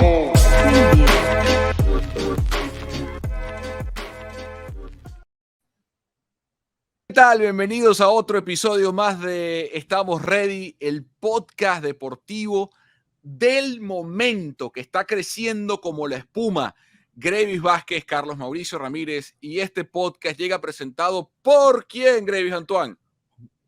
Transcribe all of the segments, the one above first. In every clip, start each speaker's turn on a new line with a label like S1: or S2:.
S1: ¿Qué tal? Bienvenidos a otro episodio más de Estamos Ready, el podcast deportivo del momento que está creciendo como la espuma. Gravis Vázquez, Carlos Mauricio Ramírez, y este podcast llega presentado por ¿quién, Gravis Antoine?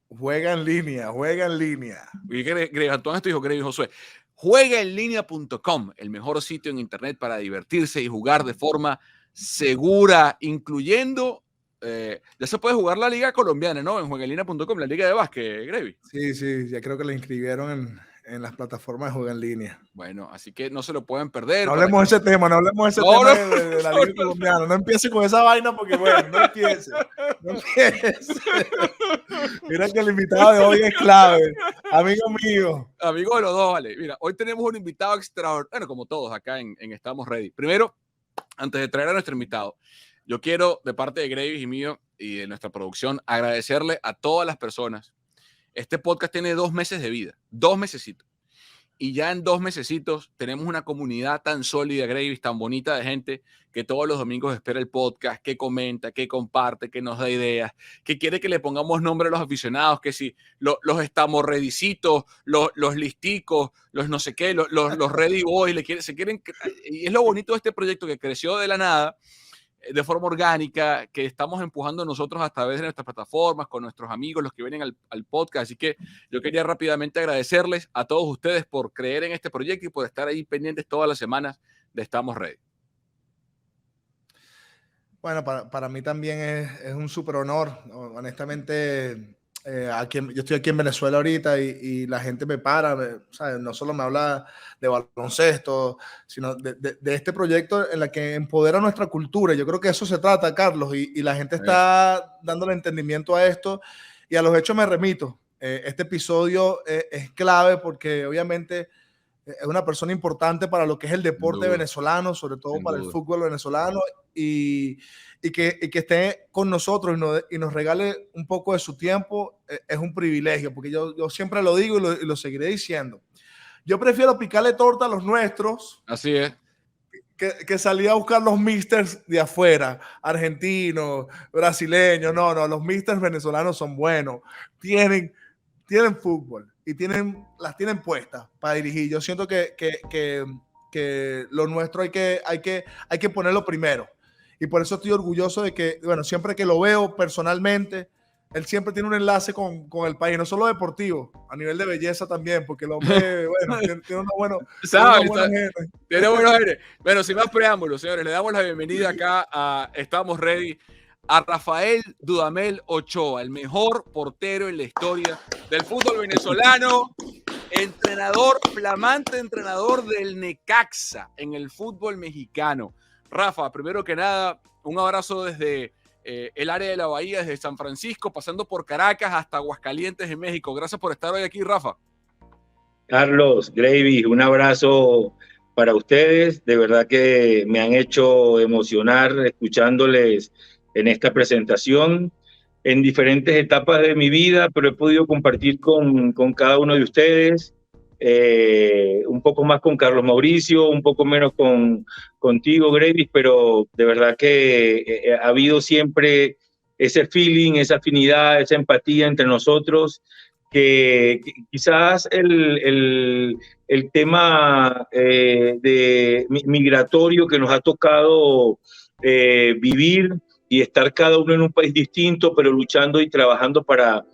S2: Juega en línea, juega en línea.
S1: Y Gravis Antoine, esto dijo Gravis Josué. Juegaenlinea.com, el mejor sitio en internet para divertirse y jugar de forma segura, incluyendo... ya se puede jugar la liga colombiana, ¿no? En juegaenlinea.com, la liga de básquet, Gravis.
S2: Sí, ya creo que la inscribieron en las plataformas de juego en línea.
S1: Bueno, así que no se lo pueden perder.
S2: No hablemos de ese tema, de la liga colombiana. No empiece con esa vaina porque, bueno, no empiece. Mira que el invitado de hoy es clave. Amigo mío.
S1: Amigo de los dos, vale. Mira, hoy tenemos un invitado extraordinario, bueno, como todos acá en Estamos Ready. Primero, antes de traer a nuestro invitado, yo quiero, de parte de Gravis y mío y de nuestra producción, agradecerle a todas las personas. Este podcast tiene 2 meses de vida, 2 mesecitos. Y ya en 2 mesecitos tenemos una comunidad tan sólida, Gravis, tan bonita de gente que todos los domingos espera el podcast, que comenta, que comparte, que nos da ideas, que quiere que le pongamos nombre a los aficionados, que si los estamos redicitos, los listicos, los no sé qué, los ready boys, se quieren, y es lo bonito de este proyecto que creció de la nada, de forma orgánica, que estamos empujando nosotros a través de nuestras plataformas, con nuestros amigos, los que vienen al podcast. Así que yo quería rápidamente agradecerles a todos ustedes por creer en este proyecto y por estar ahí pendientes todas las semanas de Estamos Ready.
S2: Bueno, para mí también es un súper honor. Honestamente, yo estoy aquí en Venezuela ahorita y la gente me para, ¿sabes? No solo me habla de baloncesto, sino de este proyecto en la que empodera nuestra cultura. Yo creo que eso se trata, Carlos, y la gente está dándole entendimiento a esto y a los hechos me remito. Este episodio es clave porque obviamente es una persona importante para lo que es el deporte venezolano, sobre todo para el fútbol venezolano, y que esté con nosotros y nos regale un poco de su tiempo es un privilegio, porque yo siempre lo digo y lo seguiré diciendo. Yo prefiero picarle torta a los nuestros.
S1: Así es.
S2: Que salir a buscar los misters de afuera, argentinos, brasileños. No, los misters venezolanos son buenos, tienen fútbol y las tienen puestas para dirigir. Yo siento que lo nuestro hay que ponerlo primero. Y por eso estoy orgulloso de que, bueno, siempre que lo veo personalmente, él siempre tiene un enlace con el país, no solo deportivo, a nivel de belleza también, porque el hombre, bueno, tiene una buena gente.
S1: Tiene buenos aires. Bueno, sin más preámbulos, señores, le damos la bienvenida acá a Estamos Ready a Rafael Dudamel Ochoa, el mejor portero en la historia del fútbol venezolano, entrenador, flamante entrenador del Necaxa en el fútbol mexicano. Rafa, primero que nada, un abrazo desde el área de la Bahía, desde San Francisco, pasando por Caracas hasta Aguascalientes en México. Gracias por estar hoy aquí, Rafa.
S3: Carlos, Gravis, un abrazo para ustedes. De verdad que me han hecho emocionar escuchándoles en esta presentación en diferentes etapas de mi vida, pero he podido compartir con cada uno de ustedes, un poco más con Carlos Mauricio, un poco menos contigo, Gravis, pero de verdad que ha habido siempre ese feeling, esa afinidad, esa empatía entre nosotros, que quizás el tema migratorio que nos ha tocado vivir y estar cada uno en un país distinto, pero luchando y trabajando para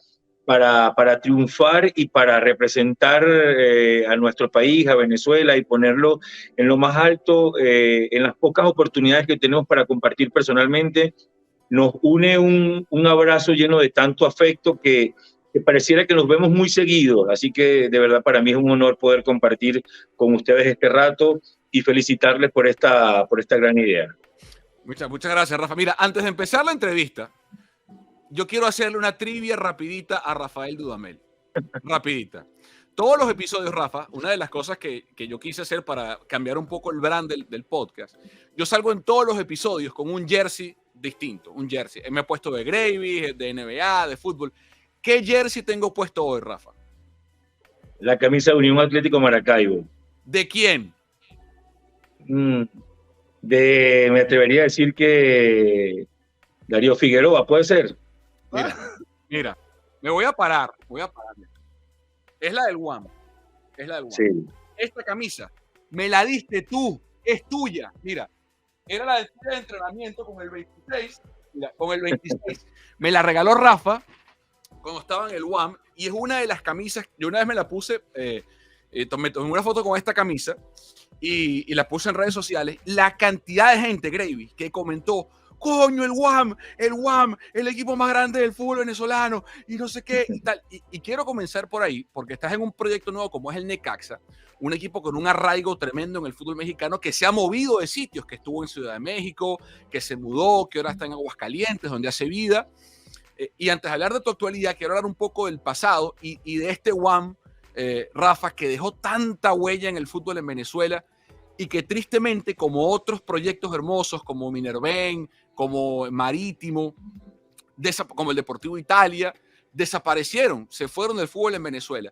S3: triunfar y para representar a nuestro país, a Venezuela, y ponerlo en lo más alto, en las pocas oportunidades que tenemos para compartir personalmente, nos une un abrazo lleno de tanto afecto que pareciera que nos vemos muy seguidos. Así que de verdad para mí es un honor poder compartir con ustedes este rato y felicitarles por esta gran idea.
S1: Muchas gracias, Rafa. Mira, antes de empezar la entrevista, yo quiero hacerle una trivia rapidita a Rafael Dudamel. Rapidita. Todos los episodios, Rafa, una de las cosas que yo quise hacer para cambiar un poco el brand del podcast, yo salgo en todos los episodios con un jersey distinto, un jersey. Me he puesto de Gravis, de NBA, de fútbol. ¿Qué jersey tengo puesto hoy, Rafa?
S3: La camisa de Unión Atlético Maracaibo.
S1: ¿De quién?
S3: Me atrevería a decir que Darío Figueroa, ¿puede ser?
S1: Mira, me voy a parar. Es la del UAM.
S3: Sí.
S1: Esta camisa, me la diste tú, es tuya. Mira, era la de entrenamiento con el 26. Mira, con el 26. Me la regaló Rafa cuando estaba en el UAM y es una de las camisas. Yo una vez me la puse, tomé una foto con esta camisa y la puse en redes sociales. La cantidad de gente, Gravy, que comentó: coño, el UAM, el equipo más grande del fútbol venezolano, y no sé qué, y tal. Y quiero comenzar por ahí, porque estás en un proyecto nuevo como es el Necaxa, un equipo con un arraigo tremendo en el fútbol mexicano, que se ha movido de sitios, que estuvo en Ciudad de México, que se mudó, que ahora está en Aguascalientes, donde hace vida. Y antes de hablar de tu actualidad, quiero hablar un poco del pasado y de este UAM, Rafa, que dejó tanta huella en el fútbol en Venezuela, y que tristemente, como otros proyectos hermosos, como Minerven, como Marítimo, como el Deportivo Italia, desaparecieron, se fueron del fútbol en Venezuela.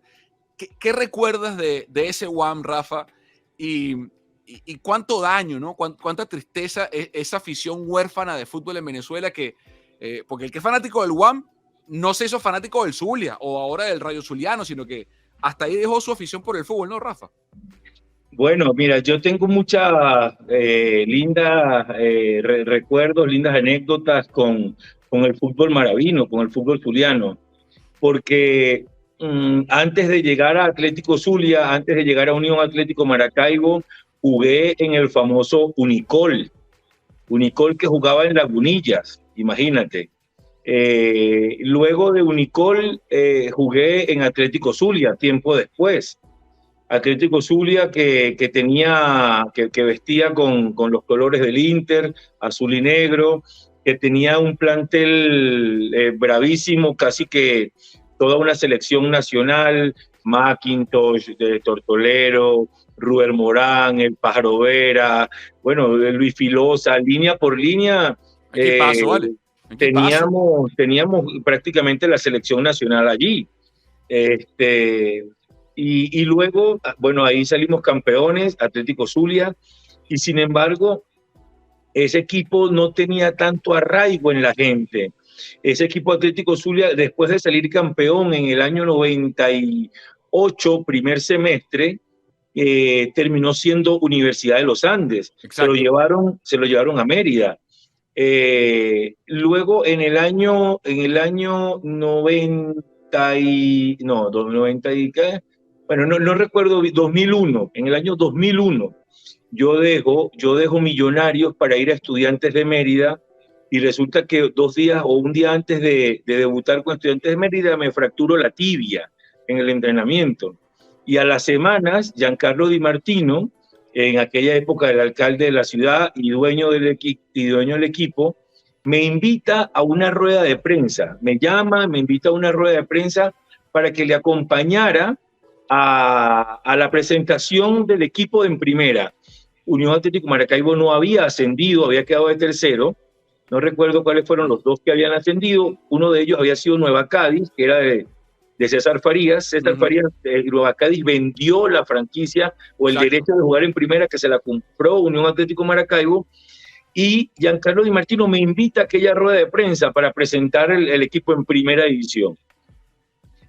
S1: ¿Qué recuerdas de ese UAM, Rafa? Y cuánto daño, ¿no? Cuánta tristeza esa afición huérfana de fútbol en Venezuela, porque el que es fanático del UAM no se hizo fanático del Zulia o ahora del Rayo Zuliano, sino que hasta ahí dejó su afición por el fútbol, ¿no, Rafa?
S3: Bueno, mira, yo tengo muchas lindas recuerdos, lindas anécdotas con el fútbol maravino, con el fútbol zuliano, porque antes de llegar a Atlético Zulia, antes de llegar a Unión Atlético Maracaibo, jugué en el famoso Unicol que jugaba en Lagunillas, imagínate. Luego de Unicol jugué en Atlético Zulia, tiempo después. Atlético Zulia que vestía con los colores del Inter, azul y negro, que tenía un plantel bravísimo, casi que toda una selección nacional: McIntosh, Tortolero, Ruber Morán, el Pájaro Vera, bueno, Luis Filosa, línea por línea.
S1: Vale.
S3: Teníamos prácticamente la selección nacional allí. Y luego, bueno, ahí salimos campeones, Atlético Zulia, y sin embargo, ese equipo no tenía tanto arraigo en la gente. Ese equipo Atlético Zulia, después de salir campeón en el año 98, primer semestre, terminó siendo Universidad de los Andes. Se lo llevaron a Mérida. Luego, en el año 90 bueno, no recuerdo, 2001, en el año 2001, yo dejo Millonarios para ir a Estudiantes de Mérida, y resulta que 2 días o un día antes de debutar con Estudiantes de Mérida me fracturo la tibia en el entrenamiento. Y a las semanas, Giancarlo Di Martino, en aquella época el alcalde de la ciudad y dueño del equipo, me invita a una rueda de prensa. Me invita a una rueda de prensa para que le acompañara a la presentación del equipo en primera. Unión Atlético Maracaibo no había ascendido, había quedado de tercero. No recuerdo cuáles fueron los 2 que habían ascendido. Uno de ellos había sido Nueva Cádiz, que era de César Farías. Farías, Nueva Cádiz vendió la franquicia o el derecho de jugar en primera, que se la compró Unión Atlético Maracaibo. Y Giancarlo Di Martino me invita a aquella rueda de prensa para presentar el equipo en primera división.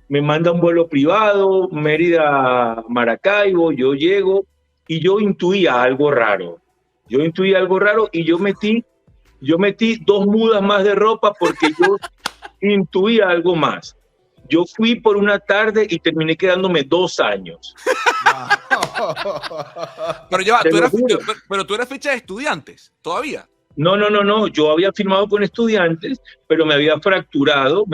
S3: Me manda un vuelo privado, Mérida, Maracaibo, yo llego y yo intuía algo raro. Y yo metí 2 mudas más de ropa porque yo intuía algo más. Yo fui por una tarde y terminé quedándome 2 años.
S1: Pero tú eras fecha de Estudiantes, ¿todavía?
S3: No, yo había firmado con Estudiantes, pero me había fracturado.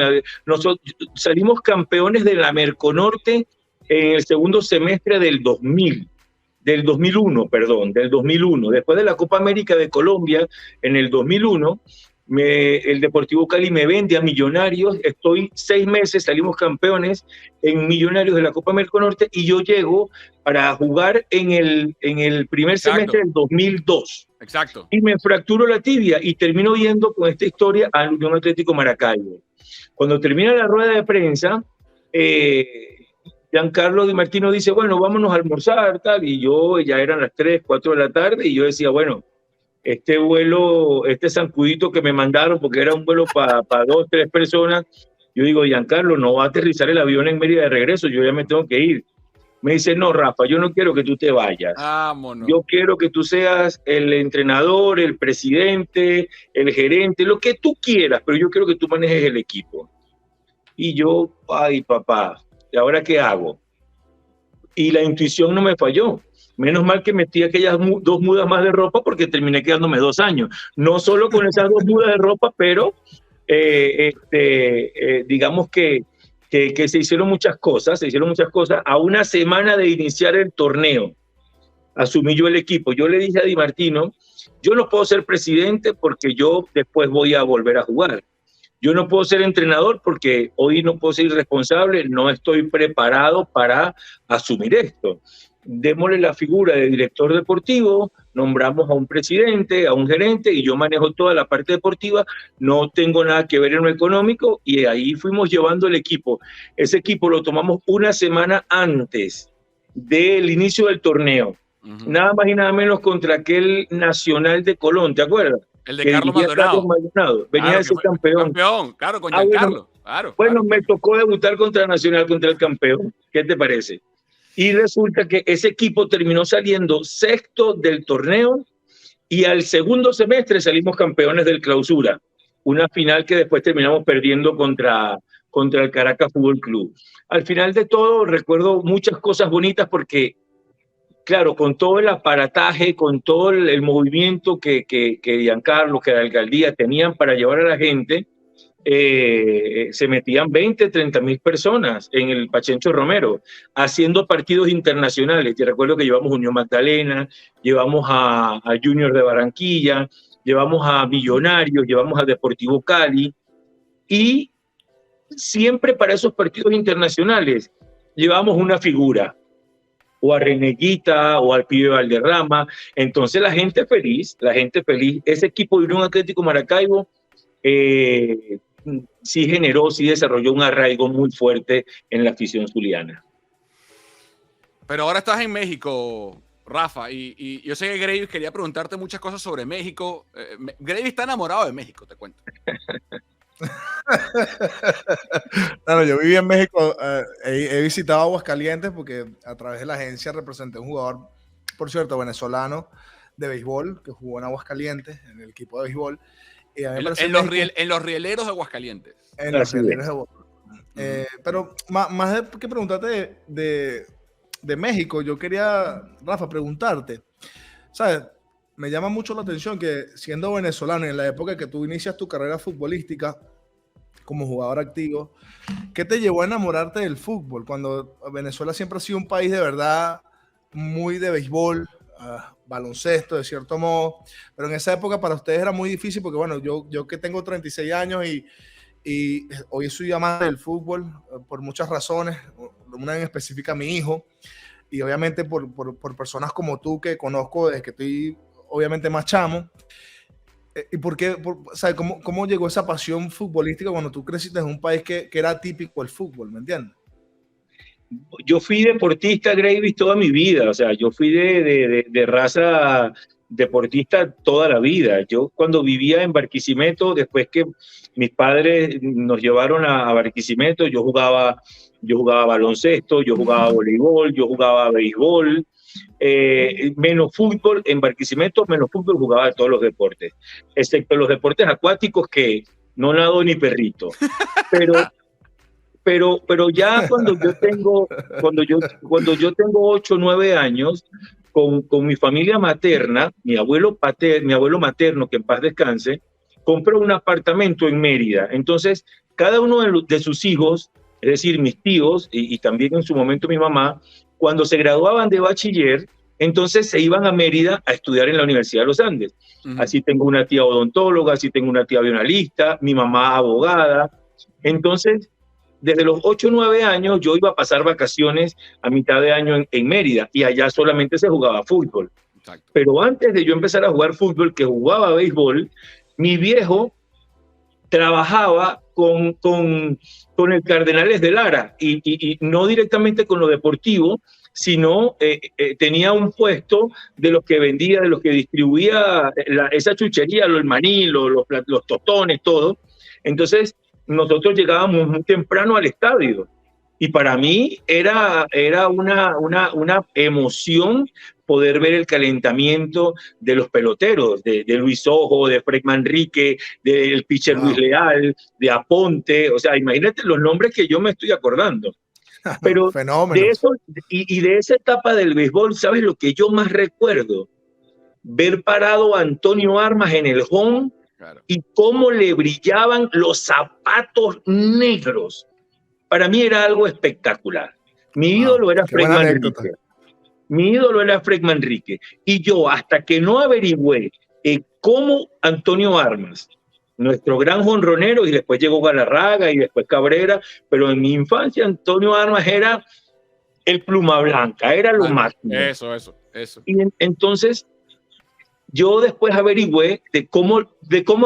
S3: Nosotros salimos campeones de la Merconorte en el segundo semestre del 2001. Después de la Copa América de Colombia, en el 2001, el Deportivo Cali me vende a Millonarios. Estoy 6 meses, salimos campeones en Millonarios de la Copa Merconorte, y yo llego para jugar en el primer semestre del 2002.
S1: Exacto.
S3: Y me fracturo la tibia y termino yendo con esta historia al Unión Atlético Maracaibo. Cuando termina la rueda de prensa, Giancarlo Di Martino dice, bueno, vámonos a almorzar, tal, y yo, ya eran las 3, 4 de la tarde, y yo decía, bueno, este vuelo, este zancudito que me mandaron, porque era un vuelo para 2, 3 personas, yo digo, Giancarlo, no va a aterrizar el avión en Mérida de regreso, yo ya me tengo que ir. Me dice, no, Rafa, yo no quiero que tú te vayas.
S1: Vámonos.
S3: Yo quiero que tú seas el entrenador, el presidente, el gerente, lo que tú quieras, pero yo quiero que tú manejes el equipo. Y yo, ay, papá, ¿y ahora qué hago? Y la intuición no me falló. Menos mal que metí aquellas 2 mudas más de ropa porque terminé quedándome 2 años. No solo con esas 2 mudas de ropa, pero digamos que se hicieron muchas cosas. A una semana de iniciar el torneo, asumí yo el equipo. Yo le dije a Di Martino, yo no puedo ser presidente porque yo después voy a volver a jugar. Yo no puedo ser entrenador porque hoy no puedo ser responsable, no estoy preparado para asumir esto. Démosle la figura de director deportivo, nombramos a un presidente, a un gerente, y yo manejo toda la parte deportiva, no tengo nada que ver en lo económico, y ahí fuimos llevando el equipo. Ese equipo lo tomamos una semana antes del inicio del torneo, nada más y nada menos contra aquel Nacional de Colón, ¿te acuerdas?
S1: El de Carlos Maldonado.
S3: Venía
S1: claro,
S3: de ser campeón.
S1: Claro, con Giancarlo.
S3: Bueno, me tocó debutar contra Nacional, contra el campeón. ¿Qué te parece? Y resulta que ese equipo terminó saliendo 6º del torneo y al segundo semestre salimos campeones del Clausura. Una final que después terminamos perdiendo contra el Caracas Fútbol Club. Al final de todo recuerdo muchas cosas bonitas porque, claro, con todo el aparataje, con todo el movimiento que Giancarlo, que la alcaldía tenían para llevar a la gente, se metían 20, 30 mil personas en el Pachencho Romero, haciendo partidos internacionales. Te recuerdo que llevamos Unión Magdalena, llevamos a Junior de Barranquilla, llevamos a Millonarios, llevamos a Deportivo Cali, y siempre para esos partidos internacionales llevamos una figura, o a Reneguita, o al Pibe Valderrama. Entonces la gente feliz. Ese equipo de Unión Atlético Maracaibo sí generó, sí desarrolló un arraigo muy fuerte en la afición zuliana.
S1: Pero ahora estás en México, Rafa, y yo sé que Gravis quería preguntarte muchas cosas sobre México. Gravis está enamorado de México, te cuento.
S2: Bueno, yo viví en México, he visitado Aguascalientes porque a través de la agencia representé a un jugador, por cierto, venezolano de béisbol, que jugó en Aguascalientes, en el equipo de béisbol. Y a mí
S1: en los rieleros de Aguascalientes.
S2: En los rieleros de Aguascalientes. Pero más que preguntarte de México, yo quería, Rafa, preguntarte, ¿sabes? Me llama mucho la atención que siendo venezolano, en la época que tú inicias tu carrera futbolística como jugador activo, ¿qué te llevó a enamorarte del fútbol? Cuando Venezuela siempre ha sido un país de verdad muy de béisbol, baloncesto de cierto modo, pero en esa época para ustedes era muy difícil porque bueno, yo que tengo 36 años y hoy soy amante del fútbol por muchas razones, una en específica mi hijo, y obviamente por personas como tú que conozco desde que estoy obviamente más chamo. ¿Y por qué? ¿Sabes cómo llegó esa pasión futbolística cuando tú creciste en un país que era típico el fútbol? ¿Me entiendes?
S3: Yo fui deportista, Gravis, toda mi vida. O sea, yo fui de raza deportista toda la vida. Yo cuando vivía en Barquisimeto, después que mis padres nos llevaron a Barquisimeto, yo jugaba baloncesto, yo jugaba voleibol, yo jugaba béisbol. Menos fútbol en Barquisimeto, menos fútbol jugaba de todos los deportes, excepto los deportes acuáticos que no nado ni perrito. Pero ya cuando yo tengo 8 o 9 años, con mi familia materna, mi abuelo materno, que en paz descanse, compró un apartamento en Mérida. Entonces, cada uno de sus hijos, es decir, mis tíos y también en su momento mi mamá, cuando se graduaban de bachiller, entonces se iban a Mérida a estudiar en la Universidad de los Andes. Así tengo una tía odontóloga, así tengo una tía bioanalista, mi mamá abogada. Entonces, desde los 8 o 9 años yo iba a pasar vacaciones a mitad de año en Mérida y allá solamente se jugaba fútbol. Exacto. Pero antes de yo empezar a jugar fútbol, que jugaba béisbol, mi viejo trabajaba con el Cardenales de Lara y no directamente con lo deportivo, sino tenía un puesto de los que vendía, de los que distribuía esa chuchería, el maní, los tostones, todo. Entonces, nosotros llegábamos muy temprano al estadio y para mí era una emoción poder ver el calentamiento de los peloteros, de Luis Ojo, de Fred Manrique, del pitcher Luis Leal, de Aponte. O sea, imagínate los nombres que yo me estoy acordando. Pero de eso y de esa etapa del béisbol, ¿sabes lo que yo más recuerdo? Ver parado a Antonio Armas en el home y cómo le brillaban los zapatos negros. Para mí era algo espectacular. Mi ídolo era Fred Manrique. Mi ídolo era Fred Manrique. Y yo, hasta que no averigüé cómo Antonio Armas, nuestro gran jonronero, y después llegó Galarraga y después Cabrera, pero en mi infancia Antonio Armas era el pluma blanca, era lo máximo.
S1: Eso.
S3: Y entonces yo después averigüé de cómo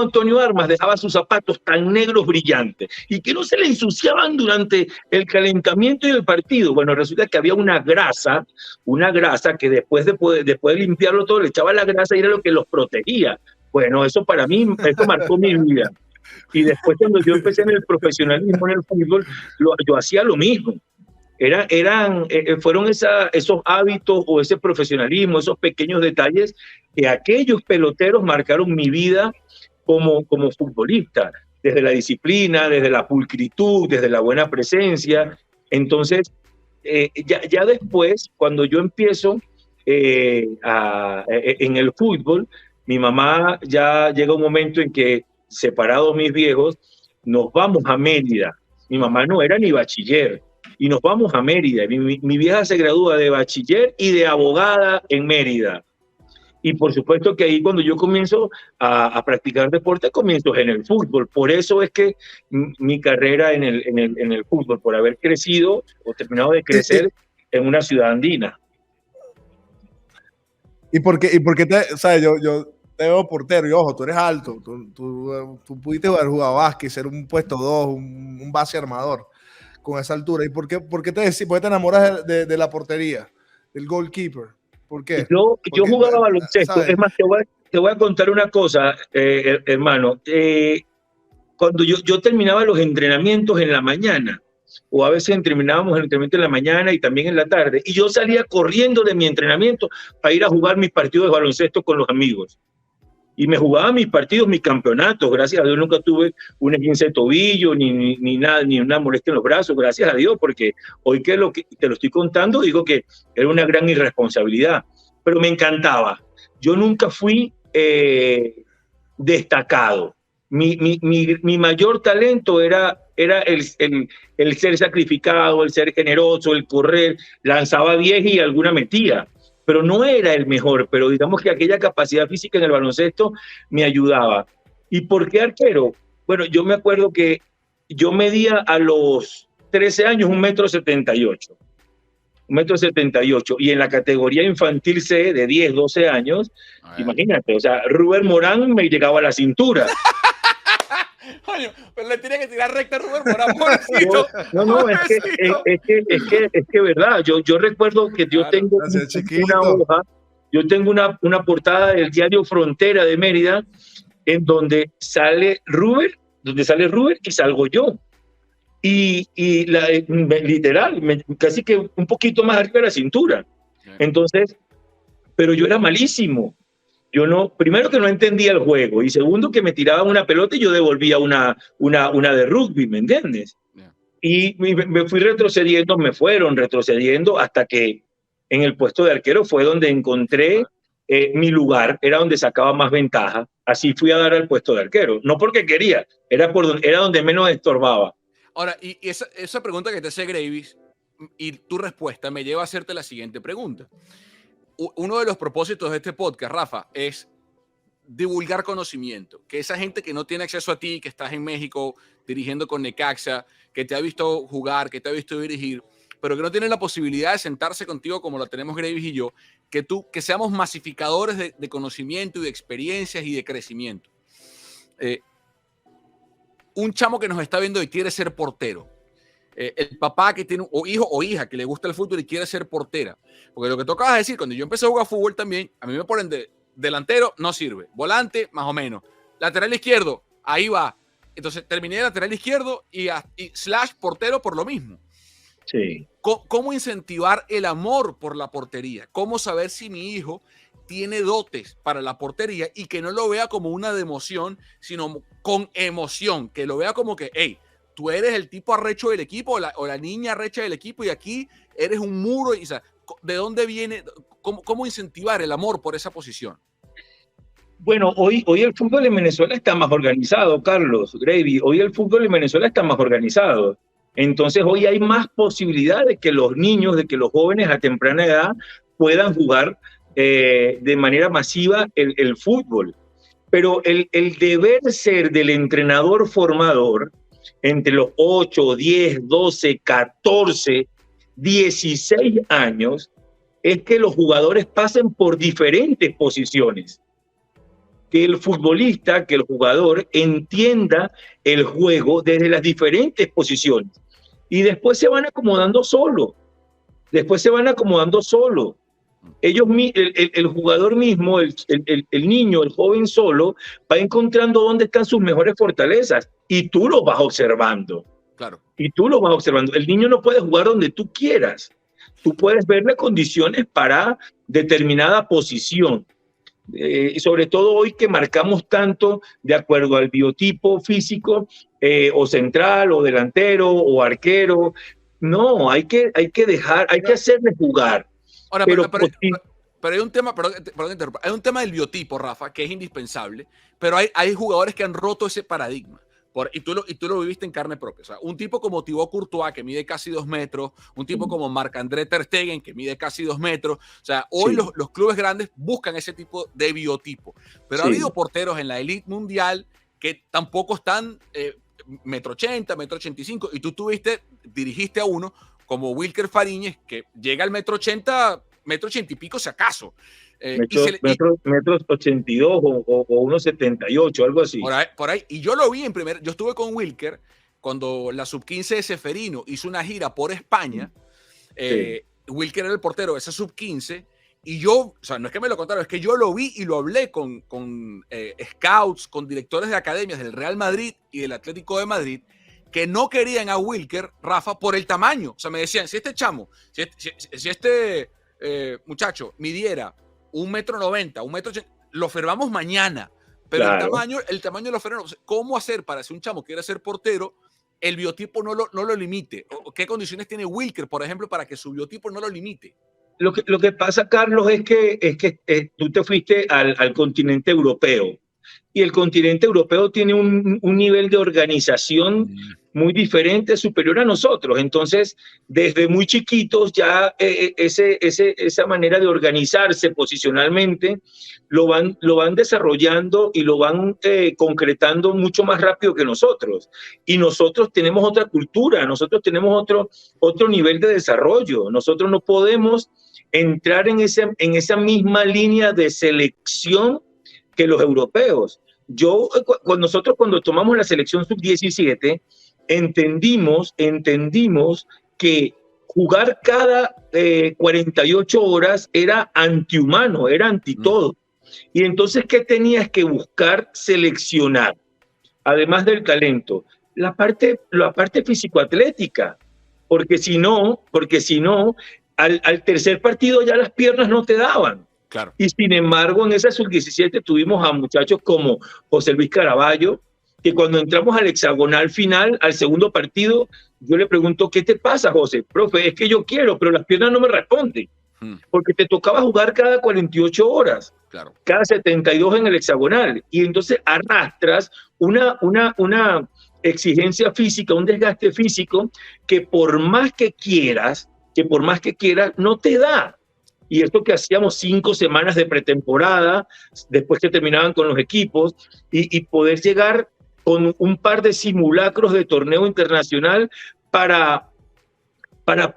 S3: Antonio Armas dejaba sus zapatos tan negros brillantes y que no se le ensuciaban durante el calentamiento y el partido. Bueno, resulta que había una grasa que después de limpiarlo todo, le echaba la grasa y era lo que los protegía. Bueno, eso para mí, eso marcó mi vida. Y después cuando yo empecé en el profesionalismo, en el fútbol, yo hacía lo mismo. Fueron esos hábitos o ese profesionalismo, esos pequeños detalles que aquellos peloteros marcaron mi vida como futbolista, desde la disciplina, desde la pulcritud, desde la buena presencia. Entonces, ya después, cuando yo empiezo en el fútbol, mi mamá ya llega un momento en que, separados mis viejos, nos vamos a Mérida. Mi mamá no era ni bachiller. Y nos vamos a Mérida. Mi vieja se gradúa de bachiller y de abogada en Mérida. Y por supuesto que ahí cuando yo comienzo a practicar deporte, comienzo en el fútbol. Por eso es que mi carrera en el fútbol, por haber crecido o terminado de crecer en una ciudad andina.
S2: ¿Y por qué o sea, yo te veo portero y ojo, tú eres alto, tú pudiste jugar básquet, ser un puesto 2, un base armador con esa altura? ¿Y por qué te enamoras de la portería, del goalkeeper? ¿Por qué?
S3: Yo jugaba baloncesto. ¿Sabes? Es más, te voy a contar una cosa, hermano. Cuando yo terminaba los entrenamientos en la mañana, o a veces terminábamos el entrenamiento en la mañana y también en la tarde, y yo salía corriendo de mi entrenamiento para ir a jugar mis partidos de baloncesto con los amigos. Y me jugaba mis partidos, mis campeonatos. Gracias a Dios nunca tuve un esguince de tobillo, ni nada, ni una molestia en los brazos, gracias a Dios, porque hoy que te lo estoy contando, digo que era una gran irresponsabilidad. Pero me encantaba. Yo nunca fui destacado. Mi mayor talento era el ser sacrificado, el ser generoso, el correr. Lanzaba 10 y alguna metía. Pero no era el mejor, pero digamos que aquella capacidad física en el baloncesto me ayudaba. ¿Y por qué arquero? Bueno, yo me acuerdo que yo medía a los 13 años 1,78 m. 1,78 m. Y en la categoría infantil C de 10, 12 años, imagínate, o sea, Rubén Morán me llegaba a la cintura.
S1: Coño, pero le tiene que tirar recta a Rubén Morán, pobrecito.
S3: No, es que verdad, yo recuerdo que yo tengo una hoja, yo tengo una portada del diario Frontera de Mérida, en donde sale Rubén y salgo yo. Y literal, casi que un poquito más arriba de la cintura. Entonces, pero yo era malísimo. Primero que no entendía el juego, y segundo que me tiraban una pelota y yo devolvía una de rugby, ¿me entiendes? Yeah. Y me fueron retrocediendo hasta que en el puesto de arquero fue donde encontré mi lugar, era donde sacaba más ventaja. Así fui a dar al puesto de arquero, no porque quería, era donde menos estorbaba.
S1: Ahora, y esa pregunta que te hace Gravis y tu respuesta me lleva a hacerte la siguiente pregunta. Uno de los propósitos de este podcast, Rafa, es divulgar conocimiento. Que esa gente que no tiene acceso a ti, que estás en México dirigiendo con Necaxa, que te ha visto jugar, que te ha visto dirigir, pero que no tiene la posibilidad de sentarse contigo como la tenemos Gravis y yo, que seamos masificadores de conocimiento y de experiencias y de crecimiento. un chamo que nos está viendo y quiere ser portero, el papá que tiene o hijo o hija que le gusta el fútbol y quiere ser portera, porque lo que tú acabas de decir, cuando yo empecé a jugar fútbol también, a mí me ponen delantero, no sirve, volante, más o menos, lateral izquierdo, ahí va. Entonces terminé de lateral izquierdo y slash portero por lo mismo.
S3: Sí.
S1: ¿Cómo incentivar el amor por la portería? ¿Cómo saber si mi hijo tiene dotes para la portería y que no lo vea como una democión, sino con emoción? Que lo vea como que, hey, tú eres el tipo arrecho del equipo o la niña arrecha del equipo y aquí eres un muro. Y, o sea, ¿de dónde viene? ¿Cómo incentivar el amor por esa posición?
S3: Bueno, hoy el fútbol en Venezuela está más organizado, Carlos, Gravy. Hoy el fútbol en Venezuela está más organizado. Entonces hoy hay más posibilidad de que los niños, de que los jóvenes a temprana edad puedan jugar de manera masiva el fútbol. Pero el deber ser del entrenador formador entre los 8, 10, 12, 14, 16 años es que los jugadores pasen por diferentes posiciones. Que el futbolista, que el jugador entienda el juego desde las diferentes posiciones y después se van acomodando solo. Ellos, el jugador mismo, el niño, el joven solo, va encontrando dónde están sus mejores fortalezas y tú lo vas observando.
S1: Claro.
S3: El niño no puede jugar donde tú quieras. Tú puedes verle condiciones para determinada posición. Y sobre todo hoy que marcamos tanto de acuerdo al biotipo físico, o central, o delantero, o arquero. No, hay que hacerle jugar.
S1: Ahora, pero hay un tema, hay un tema del biotipo, Rafa, que es indispensable, pero hay jugadores que han roto ese paradigma. Y tú lo viviste en carne propia. O sea, un tipo como Thibaut Courtois, que mide casi 2 metros, un tipo como Marc-André Ter Stegen, que mide casi 2 metros. O sea, hoy los clubes grandes buscan ese tipo de biotipo. Pero ha habido porteros en la elite mundial que tampoco están 1,80 m, 1,85 m. Y tú dirigiste a uno como Wilker Fariñez, que llega al 1,80 m y pico, si acaso.
S3: Metros 82 o 1,78, algo así.
S1: Por ahí. Y yo lo vi yo estuve con Wilker cuando la sub-15 de Seferino hizo una gira por España. Wilker era el portero de esa sub-15 y yo, o sea, no es que me lo contaron, es que yo lo vi y lo hablé con scouts, con directores de academias del Real Madrid y del Atlético de Madrid, que no querían a Wilker, Rafa, por el tamaño. O sea, me decían, si este chamo, si este muchacho midiera 1,90 m, 1,80 m, lo firmamos mañana. Pero claro, el tamaño lo firmamos. ¿Cómo hacer para si un chamo quiere ser portero, el biotipo no lo limite? ¿Qué condiciones tiene Wilker, por ejemplo, para que su biotipo no lo limite?
S3: Lo que pasa, Carlos, es que tú te fuiste al continente europeo. Y el continente europeo tiene un nivel de organización muy diferente, superior a nosotros. Entonces, desde muy chiquitos ya esa manera de organizarse posicionalmente lo van desarrollando y lo van concretando mucho más rápido que nosotros. Y nosotros tenemos otra cultura, nosotros tenemos otro nivel de desarrollo. Nosotros no podemos entrar en esa misma línea de selección que los europeos. Nosotros cuando tomamos la selección sub-17, entendimos que jugar cada 48 horas era antihumano, era anti todo. Y entonces, ¿qué tenías que buscar? Seleccionar, además del talento, la parte físico-atlética, porque si no, al tercer partido ya las piernas no te daban.
S1: Claro.
S3: Y sin embargo, en esa sub-17 tuvimos a muchachos como José Luis Caraballo, que cuando entramos al hexagonal final, al segundo partido, yo le pregunto, ¿qué te pasa, José? Profe, es que yo quiero, pero las piernas no me responden. Porque te tocaba jugar cada 48 horas,
S1: claro,
S3: cada 72 en el hexagonal. Y entonces arrastras una exigencia física, un desgaste físico, que por más que quieras, no te da. Y esto que hacíamos 5 semanas de pretemporada, después que terminaban con los equipos, y poder llegar con un par de simulacros de torneo internacional para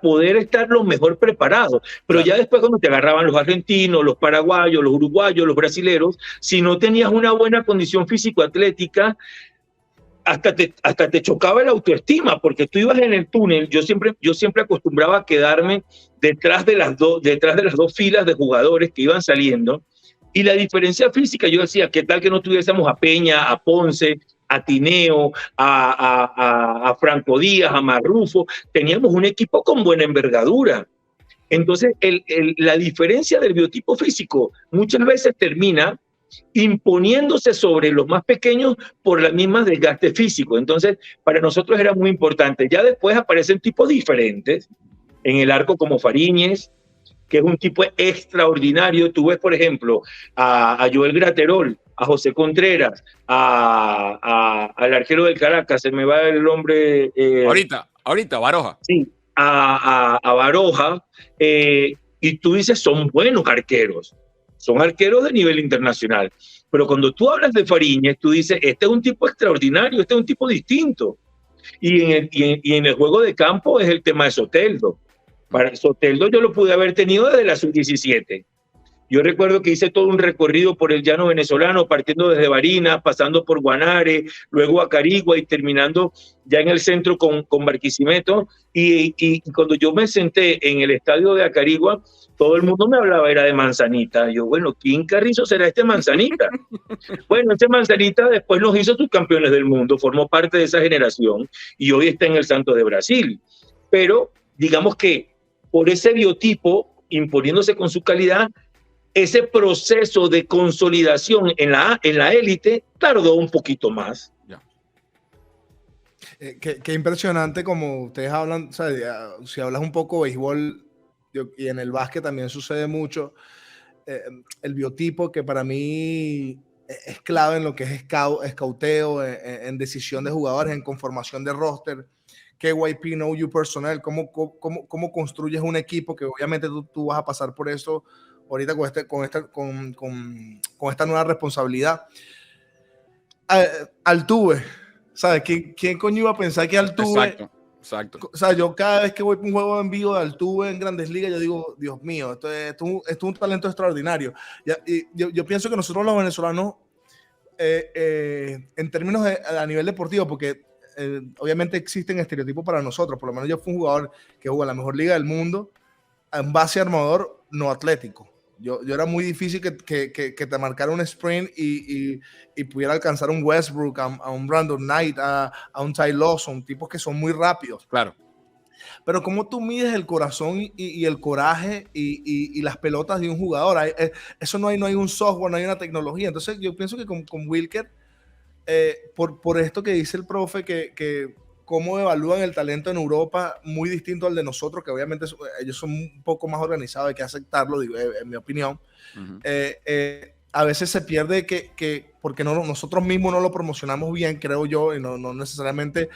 S3: poder estar lo mejor preparados. Pero ya después cuando te agarraban los argentinos, los paraguayos, los uruguayos, los brasileros, si no tenías una buena condición físico-atlética, hasta te chocaba el autoestima, porque tú ibas en el túnel. Yo siempre acostumbraba a quedarme detrás de las dos filas de jugadores que iban saliendo, y la diferencia física, yo decía, ¿qué tal que no tuviésemos a Peña, a Ponce, a Tineo, a Franco Díaz, a Marrufo? Teníamos un equipo con buena envergadura. Entonces, la diferencia del biotipo físico muchas veces termina imponiéndose sobre los más pequeños por la misma desgaste físico. Entonces, para nosotros era muy importante. Ya después aparecen tipos diferentes en el arco, como Fariñez, que es un tipo extraordinario. Tú ves, por ejemplo, a Joel Graterol, a José Contreras, al arquero del Caracas, se me va el nombre.
S1: Ahorita, Baroja.
S3: Sí, a Baroja, y tú dices, son buenos arqueros. Son arqueros de nivel internacional. Pero cuando tú hablas de Fariñez, tú dices, este es un tipo extraordinario, este es un tipo distinto. Y en el juego de campo es el tema de Soteldo. Para Soteldo yo lo pude haber tenido desde la sub-17. Yo recuerdo que hice todo un recorrido por el llano venezolano, partiendo desde Barinas, pasando por Guanare, luego a Carigua y terminando ya en el centro con Barquisimeto. Y cuando yo me senté en el estadio de Acarigua, todo el mundo me hablaba, era de Manzanita. Yo, bueno, ¿quién carrizo será este Manzanita? Bueno, este Manzanita después nos hizo subcampeones del mundo, formó parte de esa generación y hoy está en el Santos de Brasil. Pero digamos que por ese biotipo, imponiéndose con su calidad, ese proceso de consolidación en la élite tardó un poquito más.
S2: Qué impresionante como ustedes hablan, o sea, si hablas un poco de béisbol y en el básquet también sucede mucho, el biotipo que para mí es clave en lo que es escauteo, en decisión de jugadores, en conformación de roster, KYP, Know You Personnel, cómo construyes un equipo que obviamente tú vas a pasar por eso ahorita con esta nueva responsabilidad. Altuve, ¿sabes? ¿Quién coño iba a pensar que Altuve?
S1: Exacto.
S2: O sea, yo cada vez que voy a un juego en vivo de Altuve en Grandes Ligas, yo digo, Dios mío, esto es un talento extraordinario. Y yo pienso que nosotros los venezolanos, en términos a nivel deportivo, porque obviamente existen estereotipos para nosotros, por lo menos yo fui un jugador que jugó en la mejor liga del mundo, en base armador no atlético. Yo era muy difícil que te marcara un sprint y pudiera alcanzar un Westbrook, a un Brandon Knight, a un Ty Lawson, tipos que son muy rápidos.
S1: Claro.
S2: Pero cómo tú mides el corazón y el coraje y las pelotas de un jugador, eso no hay un software, no hay una tecnología. Entonces yo pienso que con Wilker, por esto que dice el profe, que cómo evalúan el talento en Europa, muy distinto al de nosotros, que obviamente ellos son un poco más organizados, hay que aceptarlo, digo, en mi opinión. Uh-huh. A veces se pierde porque nosotros mismos no lo promocionamos bien, creo yo, y no necesariamente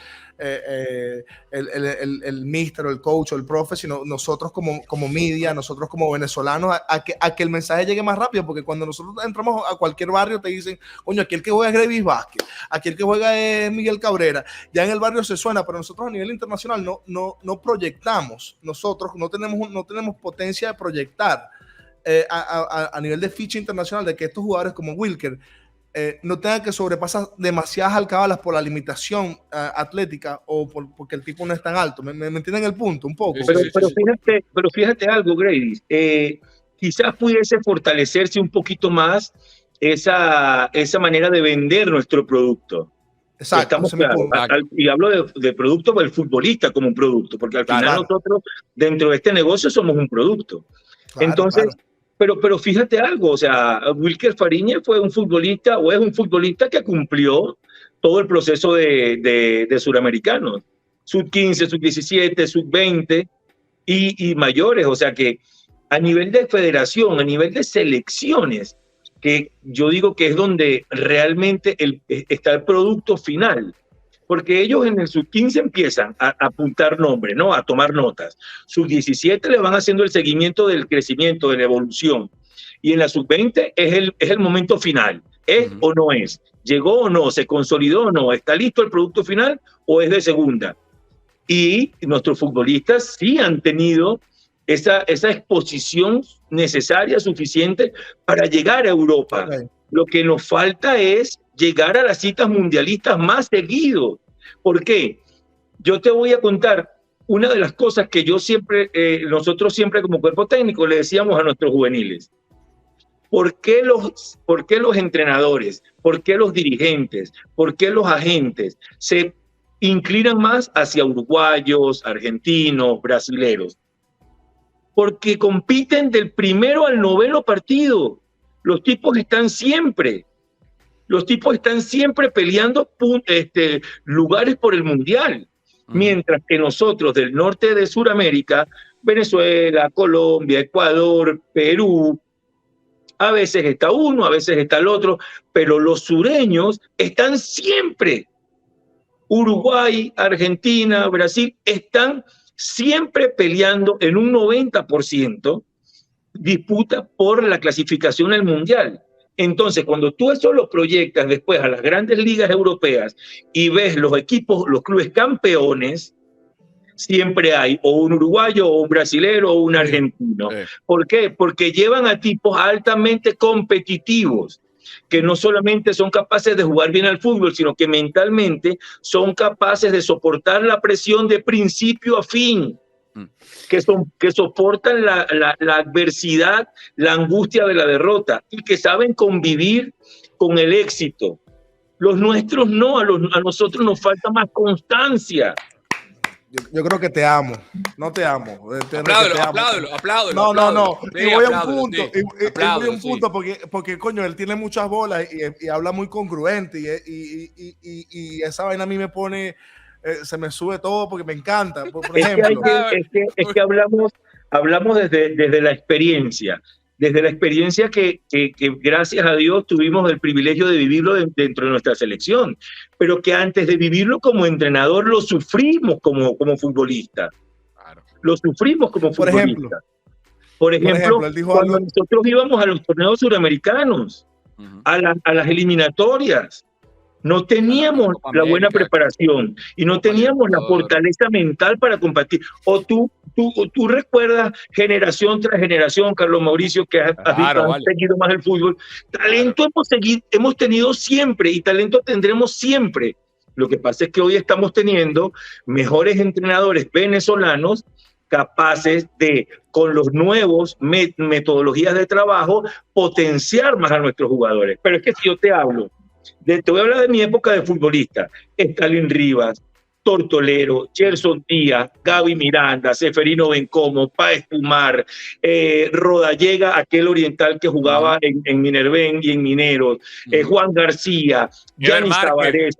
S2: el mister o el coach o el profe, sino nosotros como media, nosotros como venezolanos, a que el mensaje llegue más rápido, porque cuando nosotros entramos a cualquier barrio te dicen, coño, aquí el que juega es Gravis Vázquez, aquí el que juega es Miguel Cabrera, ya en el barrio se suena, pero nosotros a nivel internacional no proyectamos, nosotros no tenemos potencia de proyectar a nivel de ficha internacional, de que estos jugadores como Wilker no tengan que sobrepasar demasiadas alcabalas por la limitación atlética o porque el tipo no es tan alto. ¿Me entienden el punto? Un poco.
S3: Pero fíjate algo, Grady. Quizás pudiese fortalecerse un poquito más esa manera de vender nuestro producto.
S2: Exacto.
S3: Y hablo de producto del futbolista como un producto, porque al final nosotros dentro de este negocio somos un producto. Entonces, pero fíjate algo, o sea, Wilker Fariñez fue un futbolista o es un futbolista que cumplió todo el proceso de suramericanos, sub-15, sub-17, sub-20 y mayores, o sea que a nivel de federación, a nivel de selecciones, que yo digo que es donde realmente está el producto final. Porque ellos en el sub-15 empiezan a apuntar nombres, ¿no? A tomar notas. Sub-17 le van haciendo el seguimiento del crecimiento, de la evolución. Y en la sub-20 es el momento final. ¿Es o no es? ¿Llegó o no? ¿Se consolidó o no? ¿Está listo el producto final o es de segunda? Y nuestros futbolistas sí han tenido esa exposición necesaria, suficiente para llegar a Europa. Lo que nos falta es llegar a las citas mundialistas más seguido. ¿Por qué? Yo te voy a contar una de las cosas que nosotros siempre como cuerpo técnico le decíamos a nuestros juveniles. ¿Por qué los entrenadores, por qué los dirigentes, por qué los agentes se inclinan más hacia uruguayos, argentinos, brasileros? Porque compiten del primero al noveno partido. Los tipos están siempre peleando lugares por el mundial. Mientras que nosotros del norte de Sudamérica, Venezuela, Colombia, Ecuador, Perú, a veces está uno, a veces está el otro, pero los sureños están siempre. Uruguay, Argentina, Brasil, están siempre peleando en un 90% disputa por la clasificación al mundial. Entonces, cuando tú eso lo proyectas después a las grandes ligas europeas y ves los equipos, los clubes campeones, siempre hay o un uruguayo o un brasilero o un argentino. ¿Por qué? Porque llevan a tipos altamente competitivos, que no solamente son capaces de jugar bien al fútbol, sino que mentalmente son capaces de soportar la presión de principio a fin, que soportan la adversidad, la angustia de la derrota y que saben convivir con el éxito. Los nuestros no, a nosotros nos falta más constancia.
S2: Yo creo que te amo. No te amo.
S1: Apláudelo.
S2: No.
S1: Sí,
S2: y voy a un punto.
S1: Sí.
S2: Y voy a un punto porque, coño, él tiene muchas bolas y habla muy congruente. Y esa vaina a mí me pone... se me sube todo porque me encanta. Por ejemplo.
S3: Es que hablamos desde la experiencia. Desde la experiencia que gracias a Dios tuvimos el privilegio de vivirlo dentro de nuestra selección, pero que antes de vivirlo como entrenador lo sufrimos como futbolista. Claro. Lo sufrimos como futbolista. Por ejemplo, cuando nosotros íbamos a los torneos suramericanos, a las eliminatorias, no teníamos la buena preparación y no teníamos la fortaleza mental para combatir. O tú recuerdas generación tras generación, Carlos Mauricio, que has seguido más el fútbol. Talento hemos tenido siempre y talento tendremos siempre. Lo que pasa es que hoy estamos teniendo mejores entrenadores venezolanos capaces de, con los nuevos metodologías de trabajo, potenciar más a nuestros jugadores. Pero es que si yo te hablo, te voy a hablar de mi época de futbolista. Stalin Rivas, Tortolero, Gerson Díaz, Gaby Miranda, Seferino Bencomo, Páez Pumar, Rodallega, aquel oriental que jugaba en Minerven y en Mineros, Juan García, Yanis Tavares.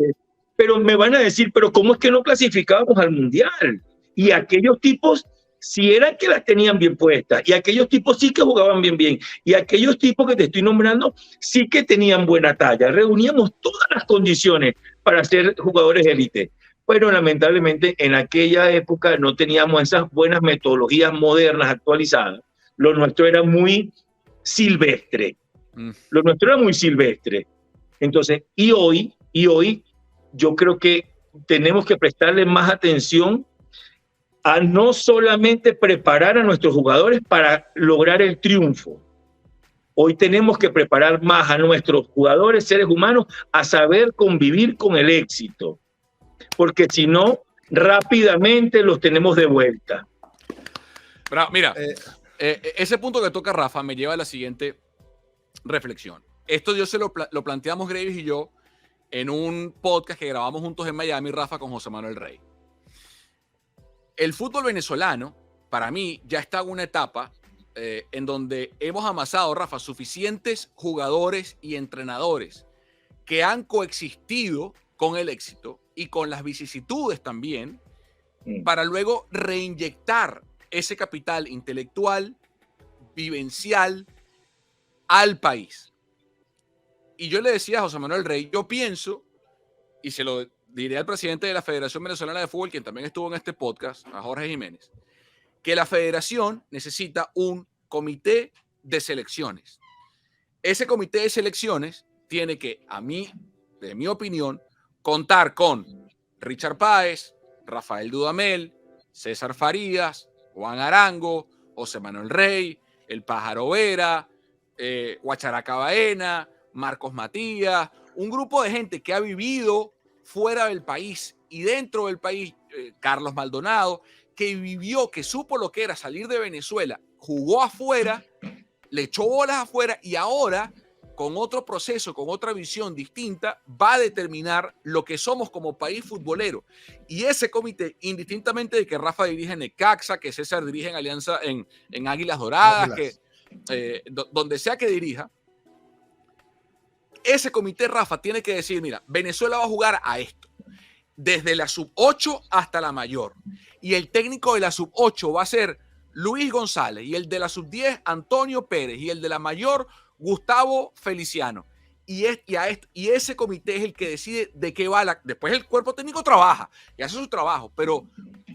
S3: Pero me van a decir, pero ¿cómo es que no clasificábamos al Mundial? Y aquellos tipos si eran que las tenían bien puestas, y aquellos tipos sí que jugaban bien, y aquellos tipos que te estoy nombrando sí que tenían buena talla. Reuníamos todas las condiciones para ser jugadores élite. Pero lamentablemente en aquella época no teníamos esas buenas metodologías modernas actualizadas. Lo nuestro era muy silvestre. Lo nuestro era muy silvestre. Entonces, y hoy yo creo que tenemos que prestarle más atención a no solamente preparar a nuestros jugadores para lograr el triunfo. Hoy tenemos que preparar más a nuestros jugadores, seres humanos, a saber convivir con el éxito. Porque si no, rápidamente los tenemos de vuelta.
S1: Pero mira, ese punto que toca Rafa me lleva a la siguiente reflexión. Esto yo se lo planteamos Graves y yo en un podcast que grabamos juntos en Miami, Rafa, con José Manuel Rey. El fútbol venezolano, para mí, ya está en una etapa en donde hemos amasado, Rafa, suficientes jugadores y entrenadores que han coexistido con el éxito y con las vicisitudes también, para luego reinyectar ese capital intelectual, vivencial, al país. Y yo le decía a José Manuel Rey, yo pienso, y se lo diré al presidente de la Federación Venezolana de Fútbol, quien también estuvo en este podcast, a Jorge Jiménez, que la federación necesita un comité de selecciones. Ese comité de selecciones tiene que, de mi opinión, contar con Richard Páez, Rafael Dudamel, César Farías, Juan Arango, José Manuel Rey, El Pájaro Vera, Guacharaca Baena, Marcos Matías, un grupo de gente que ha vivido fuera del país y dentro del país, Carlos Maldonado, que vivió, que supo lo que era salir de Venezuela, jugó afuera, le echó bolas afuera y ahora, con otro proceso, con otra visión distinta, va a determinar lo que somos como país futbolero. Y ese comité, indistintamente de que Rafa dirige en Necaxa, que César dirige en Alianza, en Águilas Doradas, que donde sea que dirija, ese comité, Rafa, tiene que decir, mira, Venezuela va a jugar a esto, desde la sub-8 hasta la mayor. Y el técnico de la sub-8 va a ser Luis González, y el de la sub-10, Antonio Pérez, y el de la mayor, Gustavo Feliciano. Y ese comité es el que decide de qué va después el cuerpo técnico trabaja y hace su trabajo, pero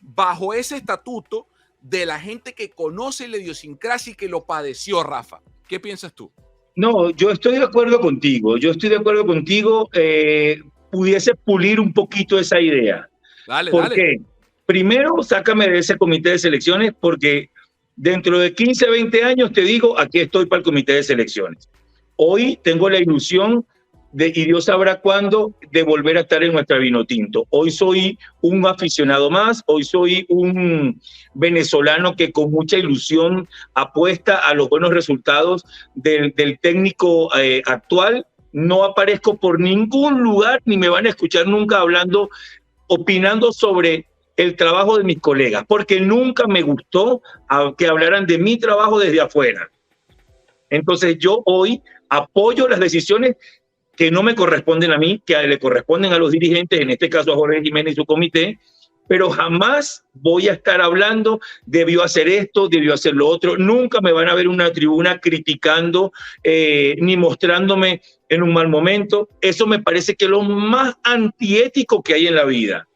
S1: bajo ese estatuto de la gente que conoce la idiosincrasia y que lo padeció, Rafa. ¿Qué piensas tú?
S3: No, yo estoy de acuerdo contigo. Pudiese pulir un poquito esa idea. ¿Por qué? Primero, sácame de ese comité de selecciones, porque dentro de 15, 20 años te digo, aquí estoy para el comité de selecciones. Hoy tengo la ilusión y Dios sabrá cuándo, de volver a estar en nuestra Vinotinto. Hoy soy un aficionado más, hoy soy un venezolano que con mucha ilusión apuesta a los buenos resultados del técnico actual. No aparezco por ningún lugar, ni me van a escuchar nunca opinando sobre el trabajo de mis colegas, porque nunca me gustó que hablaran de mi trabajo desde afuera. Entonces yo hoy apoyo las decisiones que no me corresponden a mí, que le corresponden a los dirigentes, en este caso a Jorge Jiménez y su comité, pero jamás voy a estar hablando, debió hacer esto, debió hacer lo otro. Nunca me van a ver en una tribuna criticando ni mostrándome en un mal momento. Eso me parece que es lo más antiético que hay en la vida.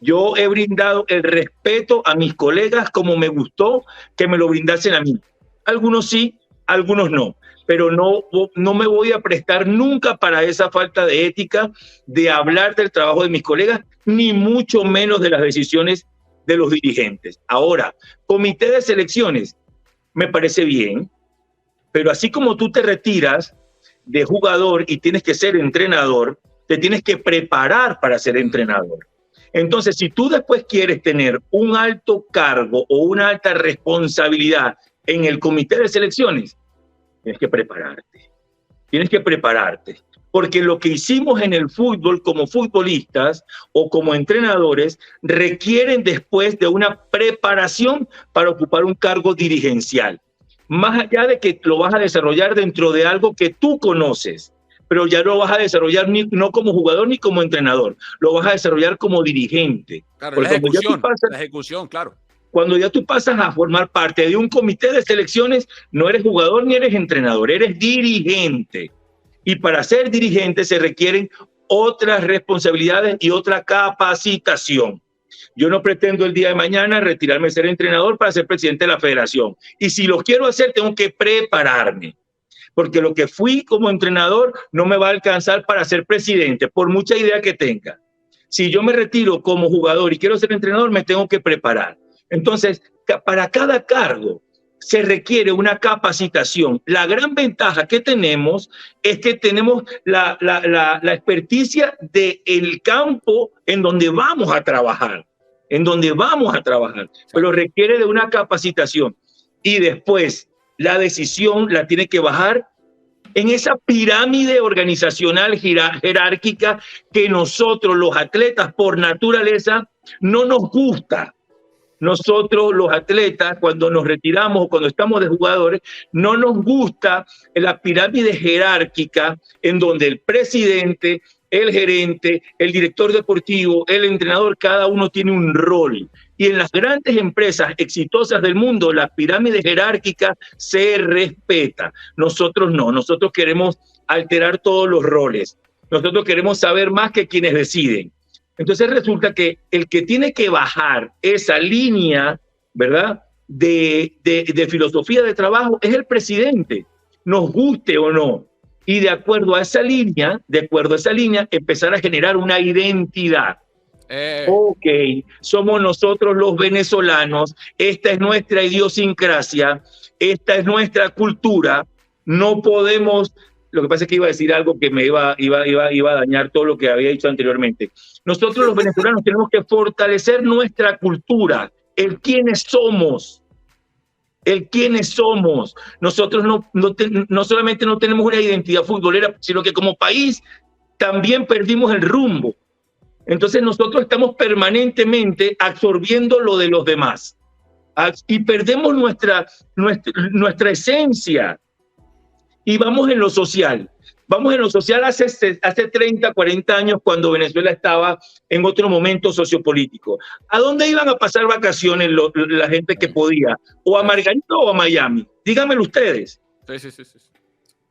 S3: Yo he brindado el respeto a mis colegas como me gustó que me lo brindasen a mí. Algunos sí, algunos no. Pero no me voy a prestar nunca para esa falta de ética de hablar del trabajo de mis colegas, ni mucho menos de las decisiones de los dirigentes. Ahora, comité de selecciones, me parece bien, pero así como tú te retiras de jugador y tienes que ser entrenador, te tienes que preparar para ser entrenador. Entonces, si tú después quieres tener un alto cargo o una alta responsabilidad en el comité de selecciones, tienes que prepararte, porque lo que hicimos en el fútbol como futbolistas o como entrenadores requieren después de una preparación para ocupar un cargo dirigencial, más allá de que lo vas a desarrollar dentro de algo que tú conoces, pero ya lo vas a desarrollar no como jugador ni como entrenador, lo vas a desarrollar como dirigente.
S1: Claro, la ejecución, claro.
S3: Cuando ya tú pasas a formar parte de un comité de selecciones, no eres jugador ni eres entrenador, eres dirigente. Y para ser dirigente se requieren otras responsabilidades y otra capacitación. Yo no pretendo el día de mañana retirarme de ser entrenador para ser presidente de la federación. Y si lo quiero hacer, tengo que prepararme. Porque lo que fui como entrenador no me va a alcanzar para ser presidente, por mucha idea que tenga. Si yo me retiro como jugador y quiero ser entrenador, me tengo que preparar. Entonces, para cada cargo se requiere una capacitación. La gran ventaja que tenemos es que tenemos la experticia del campo en donde vamos a trabajar, pero requiere de una capacitación. Y después, la decisión la tiene que bajar en esa pirámide organizacional jerárquica que nosotros, los atletas, por naturaleza, no nos gusta. Nosotros, los atletas, cuando nos retiramos o cuando estamos de jugadores, no nos gusta la pirámide jerárquica en donde el presidente, el gerente, el director deportivo, el entrenador, cada uno tiene un rol. Y en las grandes empresas exitosas del mundo, la pirámide jerárquica se respeta. Nosotros no, nosotros queremos alterar todos los roles. Nosotros queremos saber más que quienes deciden. Entonces resulta que el que tiene que bajar esa línea, ¿verdad?, de filosofía de trabajo es el presidente, nos guste o no. Y de acuerdo a esa línea, empezar a generar una identidad. Ok, somos nosotros los venezolanos, esta es nuestra idiosincrasia, esta es nuestra cultura, no podemos Lo que pasa es que iba a decir algo que me iba a dañar todo lo que había dicho anteriormente. Nosotros los venezolanos tenemos que fortalecer nuestra cultura, el quiénes somos. El quiénes somos. Nosotros no solamente no tenemos una identidad futbolera, sino que como país también perdimos el rumbo. Entonces nosotros estamos permanentemente absorbiendo lo de los demás y perdemos nuestra esencia y vamos en lo social. Vamos en lo social hace 30, 40 años cuando Venezuela estaba en otro momento sociopolítico. ¿A dónde iban a pasar vacaciones la gente que podía? ¿O a Margarita o a Miami? Díganmelo ustedes.
S1: Sí.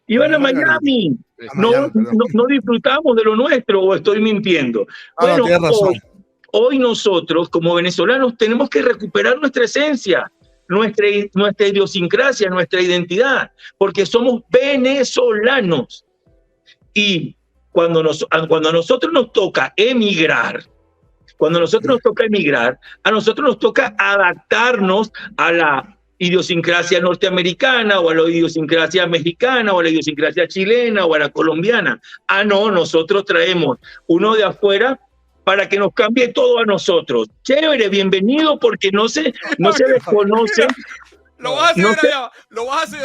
S3: Iban a Miami. No disfrutamos de lo nuestro, o estoy mintiendo. Bueno, hoy nosotros como venezolanos tenemos que recuperar nuestra esencia, nuestra idiosincrasia, nuestra identidad, porque somos venezolanos. Y cuando a nosotros nos toca emigrar, a nosotros nos toca adaptarnos a la idiosincrasia norteamericana o a la idiosincrasia mexicana o a la idiosincrasia chilena o a la colombiana. No, nosotros traemos uno de afuera para que nos cambie todo a nosotros. Chévere, bienvenido, porque no se desconoce.
S1: Lo vas a hacer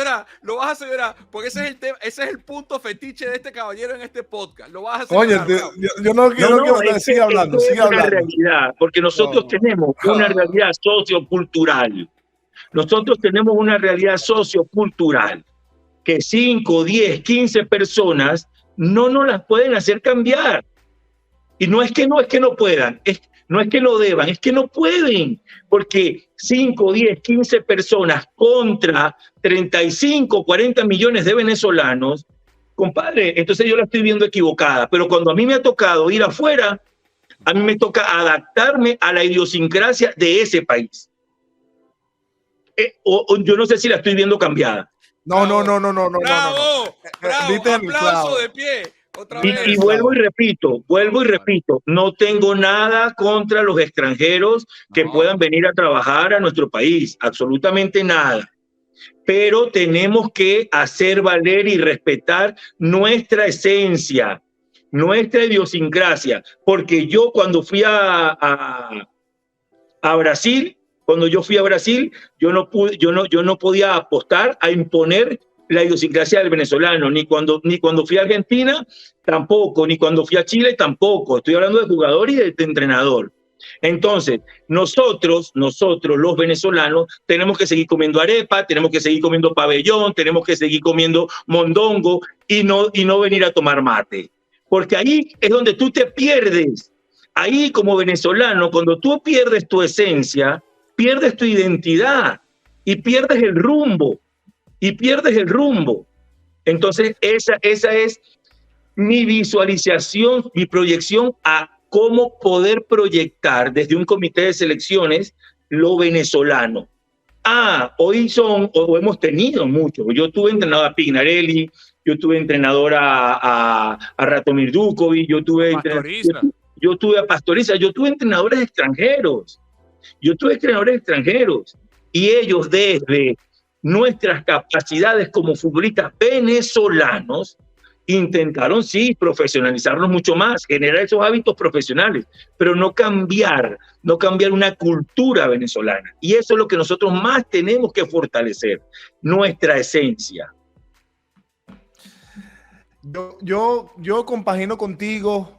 S1: llorar, porque ese es el punto fetiche de este caballero en este podcast. Lo vas a hacer llorar.
S2: Yo no quiero sigue hablando.
S3: Es una realidad, porque nosotros tenemos una realidad sociocultural. Nosotros tenemos una realidad sociocultural que 5, 10, 15 personas no nos las pueden hacer cambiar. Y no es que no puedan, no es que no deban, es que no pueden, porque 5, 10, 15 personas contra 35, 40 millones de venezolanos, compadre, entonces yo la estoy viendo equivocada. Pero cuando a mí me ha tocado ir afuera, a mí me toca adaptarme a la idiosincrasia de ese país. Yo no sé si la estoy viendo cambiada.
S2: No.
S1: ¡Bravo! ¡Aplauso de pie!
S3: Y vuelvo y repito, no tengo nada contra los extranjeros que puedan venir a trabajar a nuestro país, absolutamente nada. Pero tenemos que hacer valer y respetar nuestra esencia, nuestra idiosincrasia, porque yo cuando fui a Brasil, yo no podía apostar a imponer la idiosincrasia del venezolano, ni cuando fui a Argentina, tampoco, ni cuando fui a Chile, tampoco. Estoy hablando de jugador y de entrenador. Entonces, nosotros, los venezolanos, tenemos que seguir comiendo arepa, tenemos que seguir comiendo pabellón, tenemos que seguir comiendo mondongo y no venir a tomar mate. Porque ahí es donde tú te pierdes. Ahí, como venezolano, cuando tú pierdes tu esencia, pierdes tu identidad y pierdes el rumbo. Entonces, esa es mi visualización, mi proyección a cómo poder proyectar desde un comité de selecciones lo venezolano. Hoy hemos tenido mucho. Yo tuve entrenador a Pignarelli, yo tuve entrenador a Ratomir Dukovic, yo tuve a Pastoriza, yo tuve entrenadores extranjeros. Y ellos desde nuestras capacidades como futbolistas venezolanos intentaron, sí, profesionalizarnos mucho más, generar esos hábitos profesionales, pero no cambiar una cultura venezolana. Y eso es lo que nosotros más tenemos que fortalecer, nuestra esencia.
S2: Yo compagino contigo.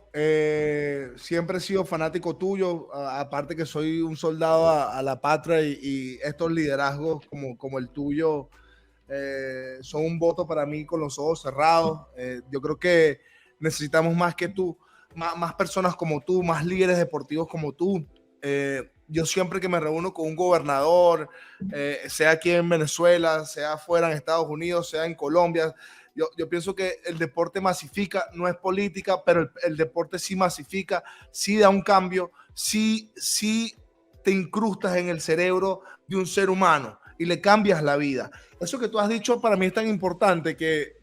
S2: Siempre he sido fanático tuyo, aparte que soy un soldado a la patria y estos liderazgos como el tuyo son un voto para mí con los ojos cerrados. Yo creo que necesitamos más que tú, más personas como tú, más líderes deportivos como tú. Yo siempre que me reúno con un gobernador, sea aquí en Venezuela, sea fuera en Estados Unidos, sea en Colombia, yo pienso que el deporte masifica, no es política, pero el deporte sí masifica, sí da un cambio, sí te incrustas en el cerebro de un ser humano y le cambias la vida. Eso que tú has dicho para mí es tan importante que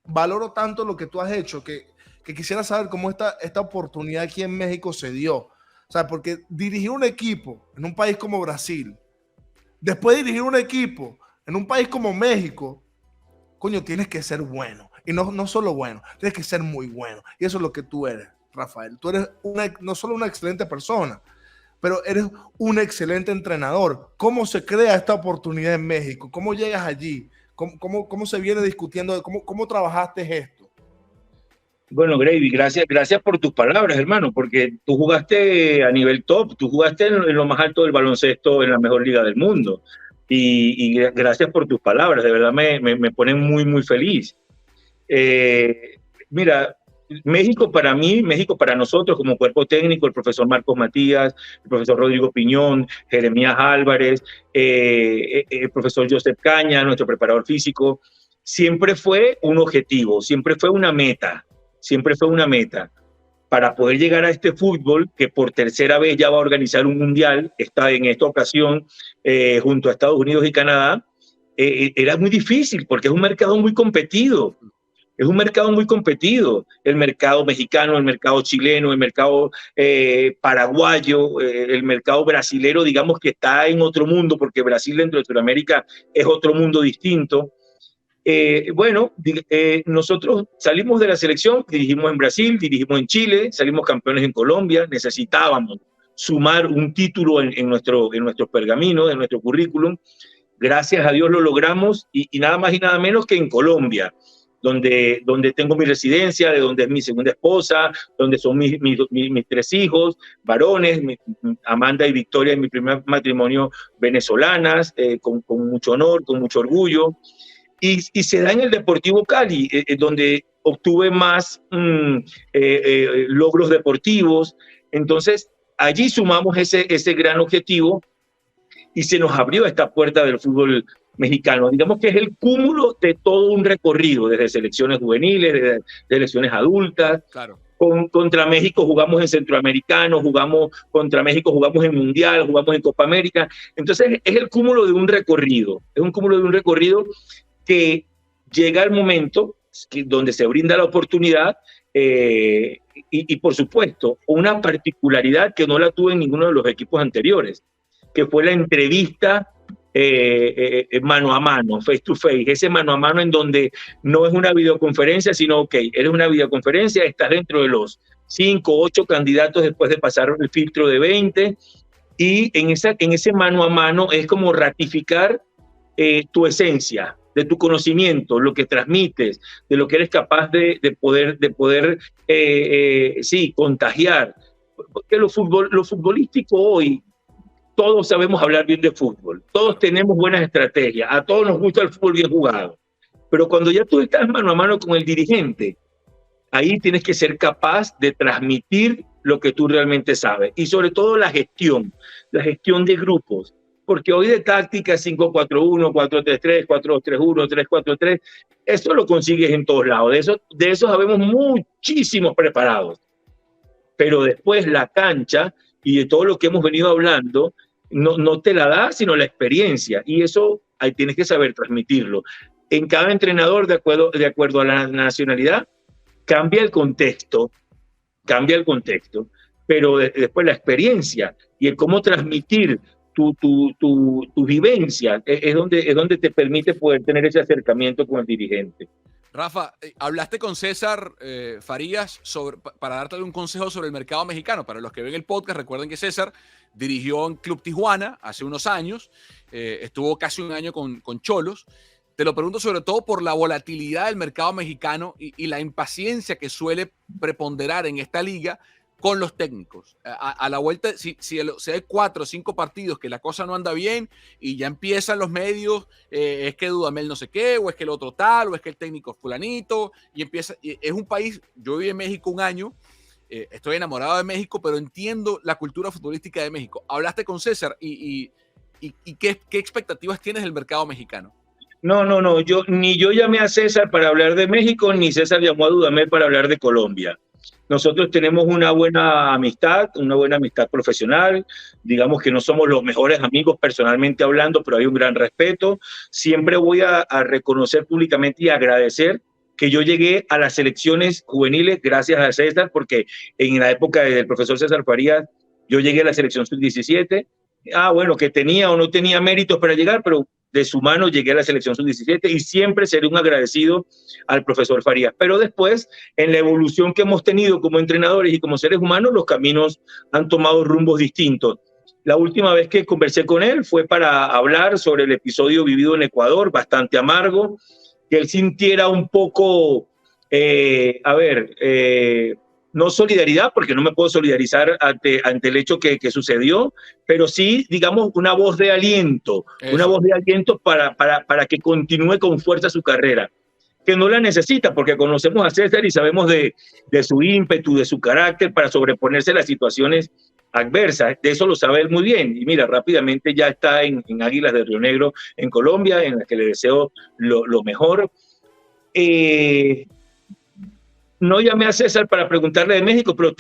S2: valoro tanto lo que tú has hecho, que quisiera saber cómo esta oportunidad aquí en México se dio. O sea, porque dirigir un equipo en un país como Brasil, después dirigir un equipo en un país como México, coño, tienes que ser bueno. Y no solo bueno, tienes que ser muy bueno. Y eso es lo que tú eres, Rafael. Tú eres no solo una excelente persona, pero eres un excelente entrenador. ¿Cómo se crea esta oportunidad en México? ¿Cómo llegas allí? ¿Cómo se viene discutiendo? ¿Cómo trabajaste esto?
S3: Bueno, Gravy, gracias por tus palabras, hermano, porque tú jugaste a nivel top, tú jugaste en lo más alto del baloncesto en la mejor liga del mundo. Y gracias por tus palabras, de verdad me ponen muy, muy feliz. Mira, México para mí, México para nosotros como cuerpo técnico, el profesor Marcos Matías, el profesor Rodrigo Piñón, Jeremías Álvarez, el profesor Joseph Caña, nuestro preparador físico, siempre fue un objetivo, siempre fue una meta para poder llegar a este fútbol que por tercera vez ya va a organizar un mundial, está en esta ocasión junto a Estados Unidos y Canadá. Era muy difícil porque es un mercado muy competido. Es un mercado muy competido, el mercado mexicano, el mercado chileno, el mercado paraguayo, el mercado brasilero, digamos que está en otro mundo, porque Brasil dentro de Sudamérica es otro mundo distinto. Nosotros salimos de la selección, dirigimos en Brasil, dirigimos en Chile, salimos campeones en Colombia, necesitábamos sumar un título en nuestro pergamino, en nuestro currículum. Gracias a Dios lo logramos y nada más y nada menos que en Colombia. Donde tengo mi residencia, de donde es mi segunda esposa, donde son mis 3 hijos, varones, Amanda y Victoria en mi primer matrimonio venezolanas, con mucho honor, con mucho orgullo. Y se da en el Deportivo Cali, donde obtuve más logros deportivos. Entonces, allí sumamos ese gran objetivo y se nos abrió esta puerta del fútbol mexicano. Digamos que es el cúmulo de todo un recorrido, desde selecciones juveniles, desde selecciones adultas.
S1: Claro.
S3: Contra México jugamos en Centroamericano, contra México jugamos en Mundial, jugamos en Copa América. Entonces es el cúmulo de un recorrido, que llega el momento donde se brinda la oportunidad y por supuesto una particularidad que no la tuve en ninguno de los equipos anteriores, que fue la entrevista mano a mano, face to face, ese mano a mano en donde no es una videoconferencia, sino, ok, eres una videoconferencia, estás dentro de los 5 o 8 candidatos después de pasar el filtro de 20, y en ese mano a mano es como ratificar tu esencia, de tu conocimiento, lo que transmites, de lo que eres capaz de poder contagiar. Porque lo futbolístico hoy, todos sabemos hablar bien de fútbol, todos tenemos buenas estrategias, a todos nos gusta el fútbol bien jugado, pero cuando ya tú estás mano a mano con el dirigente, ahí tienes que ser capaz de transmitir lo que tú realmente sabes, y sobre todo la gestión de grupos, porque hoy de táctica 5-4-1, 4-3-3, 4-2-3-1, 3-4-3, eso lo consigues en todos lados, de eso sabemos muchísimos preparados, pero después la cancha y de todo lo que hemos venido hablando, no te la da, sino la experiencia. Y eso ahí tienes que saber transmitirlo. En cada entrenador, de acuerdo a la nacionalidad, cambia el contexto, pero después la experiencia y el cómo transmitir tu vivencia es donde te permite poder tener ese acercamiento con el dirigente.
S1: Rafa, hablaste con César Farías para darte un consejo sobre el mercado mexicano. Para los que ven el podcast, recuerden que César dirigió en Club Tijuana hace unos años, estuvo casi un año con Xolos. Te lo pregunto sobre todo por la volatilidad del mercado mexicano y la impaciencia que suele preponderar en esta liga con los técnicos. A la vuelta, si hay 4 o 5 partidos que la cosa no anda bien y ya empiezan los medios, es que Dudamel no sé qué, o es que el otro tal, o es que el técnico es fulanito, es un país, yo viví en México un año, estoy enamorado de México, pero entiendo la cultura futbolística de México. Hablaste con César y ¿qué expectativas tienes del mercado mexicano?
S3: No, yo llamé a César para hablar de México, ni César llamó a Dudamel para hablar de Colombia. Nosotros tenemos una buena amistad profesional, digamos que no somos los mejores amigos personalmente hablando, pero hay un gran respeto. Siempre voy a reconocer públicamente y agradecer que yo llegué a las selecciones juveniles gracias a César, porque en la época del profesor César Farías, yo llegué a la selección sub-17, bueno, que tenía o no tenía méritos para llegar, pero de su mano llegué a la selección sub-17 y siempre seré un agradecido al profesor Farías. Pero después, en la evolución que hemos tenido como entrenadores y como seres humanos, los caminos han tomado rumbos distintos. La última vez que conversé con él fue para hablar sobre el episodio vivido en Ecuador, bastante amargo, que él sintiera un poco, no solidaridad, porque no me puedo solidarizar ante el hecho que sucedió, pero sí, digamos, una voz de aliento, una voz de aliento para que continúe con fuerza su carrera, que no la necesita, porque conocemos a César y sabemos de su ímpetu, de su carácter para sobreponerse a las situaciones adversas. De eso lo sabe él muy bien. Y mira, rápidamente ya está en Águilas de Río Negro, en Colombia, en la que le deseo lo mejor. No llamé a César para preguntarle de México, pero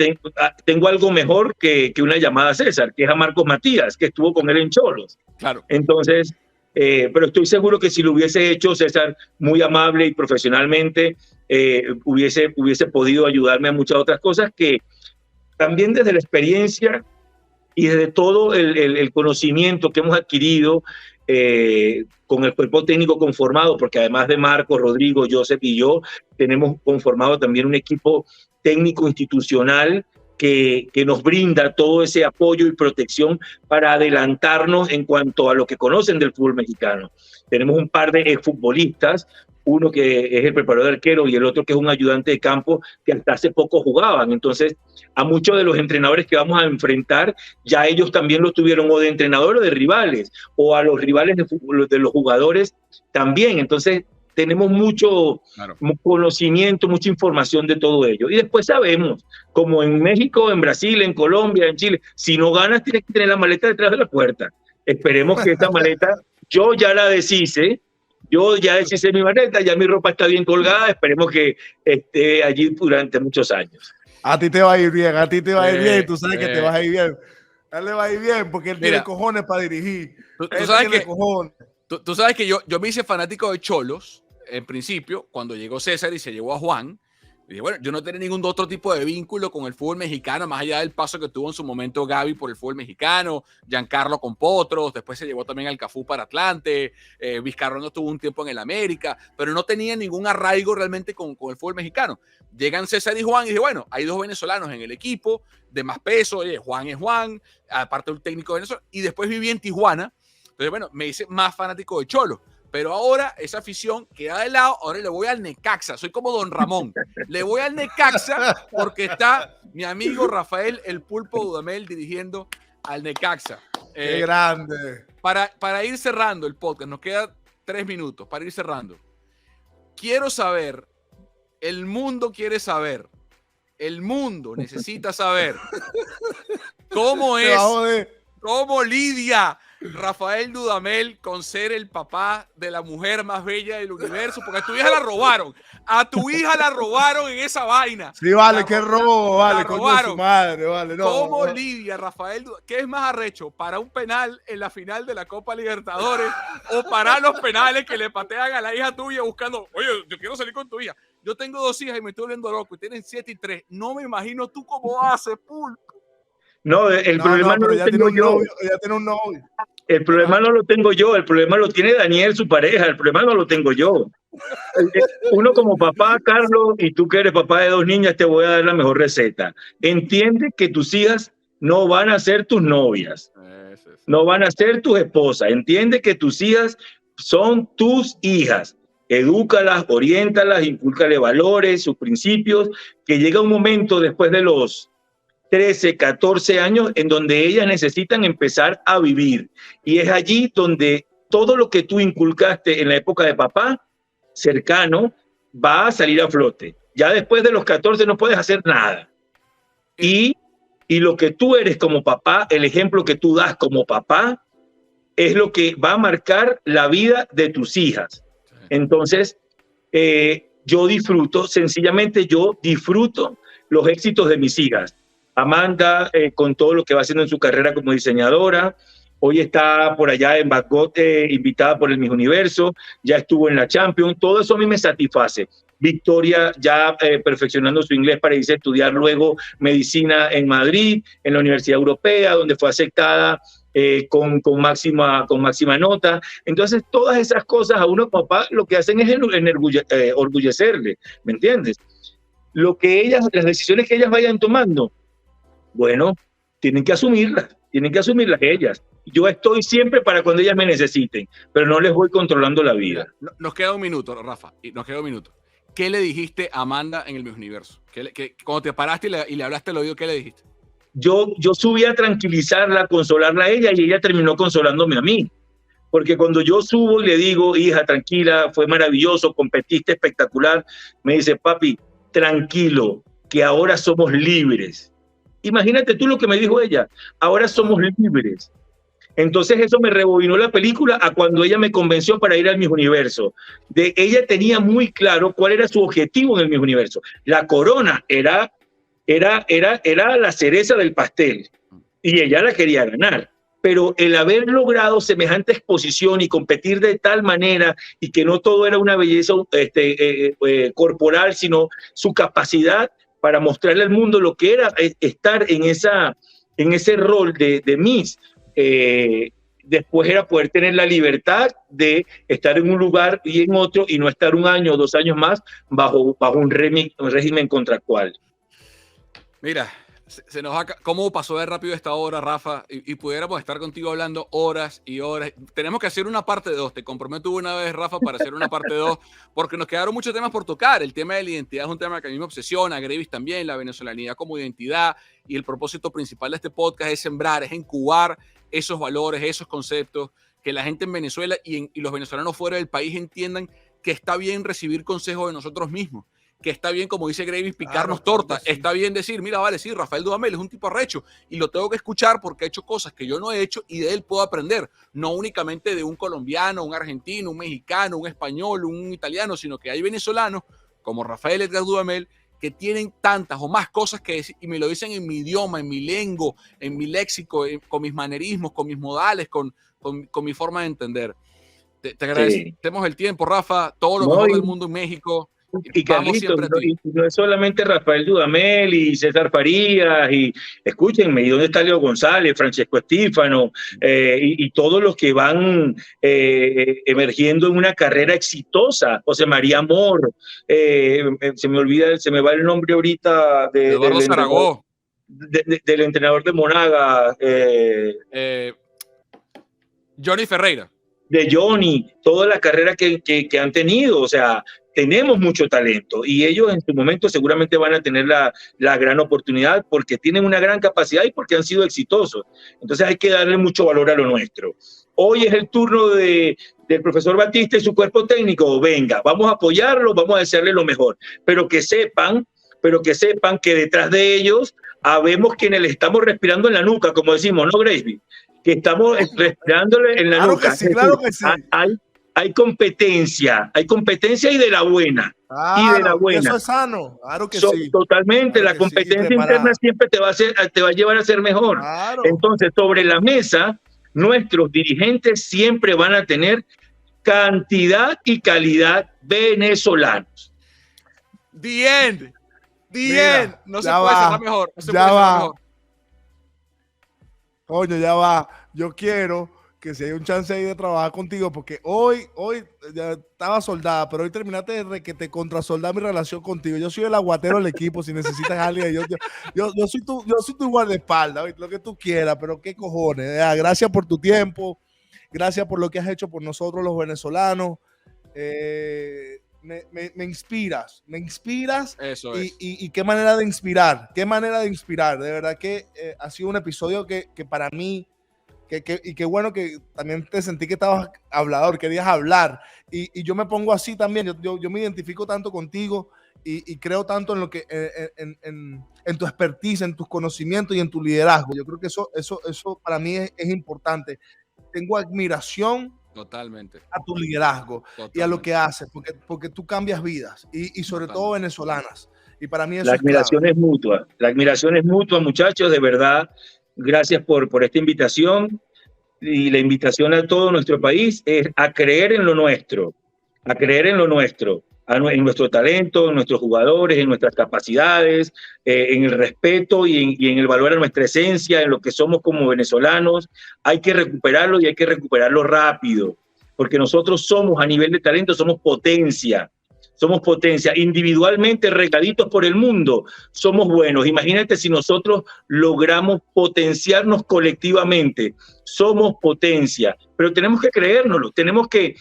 S3: tengo algo mejor que una llamada a César, que es a Marcos Matías, que estuvo con él en Xolos.
S1: Claro.
S3: Entonces, pero estoy seguro que si lo hubiese hecho César muy amable y profesionalmente, hubiese podido ayudarme a muchas otras cosas que también desde la experiencia y desde todo el conocimiento que hemos adquirido con el cuerpo técnico conformado, porque además de Marco, Rodrigo, Joseph y yo, tenemos conformado también un equipo técnico institucional que nos brinda todo ese apoyo y protección para adelantarnos en cuanto a lo que conocen del fútbol mexicano. Tenemos un par de exfutbolistas, uno que es el preparador de arquero y el otro que es un ayudante de campo que hasta hace poco jugaban. Entonces, a muchos de los entrenadores que vamos a enfrentar, ya ellos también los tuvieron o de entrenadores o de rivales, o a los rivales de los jugadores también. Entonces, tenemos mucho conocimiento, mucha información de todo ello. Y después sabemos, como en México, en Brasil, en Colombia, en Chile, si no ganas tienes que tener la maleta detrás de la puerta. Esperemos que esta maleta, yo ya la deshice, mi maleta, ya mi ropa está bien colgada, esperemos que esté allí durante muchos años.
S2: A ti te va a ir bien, tú sabes que te vas a ir bien. A él le va a ir bien porque él tiene cojones para dirigir.
S1: Tú sabes que yo me hice fanático de Xolos, en principio, cuando llegó César y se llevó a Juan. Dije, bueno, yo no tenía ningún otro tipo de vínculo con el fútbol mexicano, más allá del paso que tuvo en su momento Gaby por el fútbol mexicano, Giancarlo con Potros, después se llevó también al Cafú para Atlante, Vizcarrondo tuvo un tiempo en el América, pero no tenía ningún arraigo realmente con el fútbol mexicano. Llegan César y Juan y dije, bueno, hay dos venezolanos en el equipo de más peso, Juan es Juan, aparte del técnico de Venezuela, y después viví en Tijuana, entonces bueno, me hice más fanático de Xolos. Pero ahora esa afición queda de lado, ahora le voy al Necaxa, soy como Don Ramón, le voy al Necaxa porque está mi amigo Rafael El Pulpo Dudamel dirigiendo al Necaxa.
S2: ¡Qué grande!
S1: Para ir cerrando el podcast, nos quedan 3 minutos para ir cerrando. Quiero saber, el mundo quiere saber, el mundo necesita saber cómo lidia Rafael Dudamel con ser el papá de la mujer más bella del universo, porque a tu hija la robaron. A tu hija la robaron en esa vaina.
S2: Sí, vale, qué robo, vale, coño de su madre, vale. No,
S1: ¿Cómo lidia Rafael Dudamel? ¿Qué es más arrecho? ¿Para un penal en la final de la Copa Libertadores o para los penales que le patean a la hija tuya buscando, oye, yo quiero salir con tu hija? Yo tengo 2 hijas y me estoy volviendo loco y tienen 7 y 3. No me imagino tú cómo haces, Pulpo.
S3: No, el problema no lo tengo yo.
S2: Ya tiene un novio.
S3: El problema no lo tengo yo, el problema lo tiene Daniel, su pareja, el problema no lo tengo yo. Uno como papá, Carlos, y tú que eres papá de 2 niñas, te voy a dar la mejor receta. Entiende que tus hijas no van a ser tus novias, no van a ser tus esposas. Entiende que tus hijas son tus hijas. Edúcalas, oriéntalas, incúlcale valores, sus principios, que llega un momento después de los 13, 14 años en donde ellas necesitan empezar a vivir. Y es allí donde todo lo que tú inculcaste en la época de papá, cercano, va a salir a flote. Ya después de los 14 no puedes hacer nada. Y lo que tú eres como papá, el ejemplo que tú das como papá, es lo que va a marcar la vida de tus hijas. Entonces, yo disfruto los éxitos de mis hijas. Amanda, con todo lo que va haciendo en su carrera como diseñadora, hoy está por allá en Bangkok, invitada por el Miss Universo, ya estuvo en la Champions, todo eso a mí me satisface. Victoria ya perfeccionando su inglés para irse a estudiar luego medicina en Madrid, en la Universidad Europea, donde fue aceptada con máxima nota. Entonces, todas esas cosas a uno, papá, lo que hacen es orgullecerle, ¿me entiendes? Las decisiones que ellas vayan tomando, bueno, tienen que asumirlas ellas. Yo estoy siempre para cuando ellas me necesiten, pero no les voy controlando la vida.
S1: Nos queda un minuto, Rafa, nos queda un minuto. ¿Qué le dijiste a Amanda en el Miss Universo? Cuando te paraste y le hablaste al oído, ¿qué le dijiste?
S3: Yo subí a tranquilizarla, consolarla a ella, y ella terminó consolándome a mí. Porque cuando yo subo y le digo, hija, tranquila, fue maravilloso, competiste espectacular, me dice, papi, tranquilo, que ahora somos libres. Imagínate tú lo que me dijo ella, ahora somos libres. Entonces eso me rebobinó la película a cuando ella me convenció para ir al Miss Universo. Ella tenía muy claro cuál era su objetivo en el Miss Universo. La corona era la cereza del pastel y ella la quería ganar. Pero el haber logrado semejante exposición y competir de tal manera, y que no todo era una belleza corporal, sino su capacidad para mostrarle al mundo lo que era estar en ese rol de Miss. Después era poder tener la libertad de estar en un lugar y en otro, y no estar 1 año o 2 años más bajo un régimen contractual.
S1: Mira, ¿cómo pasó de rápido esta hora, Rafa? Y pudiéramos estar contigo hablando horas y horas. Tenemos que hacer una parte 2. Te comprometo una vez, Rafa, para hacer una parte 2, porque nos quedaron muchos temas por tocar. El tema de la identidad es un tema que a mí me obsesiona, a Grevis también, la venezolanidad como identidad, y el propósito principal de este podcast es sembrar, es incubar esos valores, esos conceptos, que la gente en Venezuela y los venezolanos fuera del país entiendan que está bien recibir consejos de nosotros mismos, que está bien, como dice Grevis, picarnos torta. Sí. Está bien decir, mira, vale, sí, Rafael Dudamel es un tipo arrecho y lo tengo que escuchar porque ha hecho cosas que yo no he hecho y de él puedo aprender. No únicamente de un colombiano, un argentino, un mexicano, un español, un italiano, sino que hay venezolanos como Rafael Edgar Dudamel que tienen tantas o más cosas que decir y me lo dicen en mi idioma, en mi lengua, en mi léxico, con mis manerismos, con mis modales, con mi forma de entender. Te agradecemos el tiempo, Rafa, todo lo mejor del mundo en México.
S3: Y Carlito, no es solamente Rafael Dudamel y César Farías, y escúchenme, ¿y dónde está Leo González, Francesco Estífano, y todos los que van emergiendo en una carrera exitosa? José María Amor, se me va el nombre ahorita
S1: Eduardo Zaragoza,
S3: del entrenador de Monaga,
S1: Johnny Ferreira.
S3: De Johnny, toda la carrera que han tenido, o sea, tenemos mucho talento y ellos en su momento seguramente van a tener la gran oportunidad porque tienen una gran capacidad y porque han sido exitosos. Entonces hay que darle mucho valor a lo nuestro. Hoy es el turno del profesor Batista y su cuerpo técnico. Venga, vamos a apoyarlo, vamos a desearle lo mejor, pero que sepan que detrás de ellos habemos quienes le estamos respirando en la nuca, como decimos, ¿no, Gracie? Que estamos respirándole en la nuca.
S2: Claro que sí.
S3: Hay competencia y de la buena.
S2: Claro, y de la buena. Eso es sano, claro que sí.
S3: Totalmente, claro, la competencia sí, interna siempre te va a llevar a ser mejor. Claro. Entonces, sobre la mesa, nuestros dirigentes siempre van a tener cantidad y calidad venezolanos.
S1: The end. No se puede cerrar mejor.
S2: Coño, ya va. Yo quiero que si hay un chance ahí de trabajar contigo, porque hoy ya estaba soldada, pero hoy terminaste de que te contrasoldar mi relación contigo. Yo soy el aguatero del equipo, si necesitas a alguien. Yo soy tu guardaespaldas, lo que tú quieras, pero qué cojones. Gracias por tu tiempo, gracias por lo que has hecho por nosotros los venezolanos. Me inspiras.
S1: Eso es.
S2: Y qué manera de inspirar, de verdad que ha sido un episodio que para mí, y qué bueno que también te sentí que estabas hablador, querías hablar, y yo me pongo así también, yo me identifico tanto contigo y creo tanto en lo que en tu expertise, en tus conocimientos y en tu liderazgo. Yo creo que eso para mí es importante. Tengo admiración
S1: totalmente
S2: a tu liderazgo y a lo que haces, porque tú cambias vidas y sobre todo venezolanas. Y para mí eso
S3: la admiración es mutua. La admiración es mutua, muchachos, de verdad. Gracias por esta invitación, y la invitación a todo nuestro país es a creer en lo nuestro, en nuestro talento, en nuestros jugadores, en nuestras capacidades, en el respeto y en el valor a nuestra esencia, en lo que somos como venezolanos. Hay que recuperarlo y hay que recuperarlo rápido, porque nosotros somos, a nivel de talento, somos potencia. Somos potencia, individualmente regaditos por el mundo, somos buenos. Imagínate si nosotros logramos potenciarnos colectivamente, somos potencia, pero tenemos que creérnoslo, tenemos que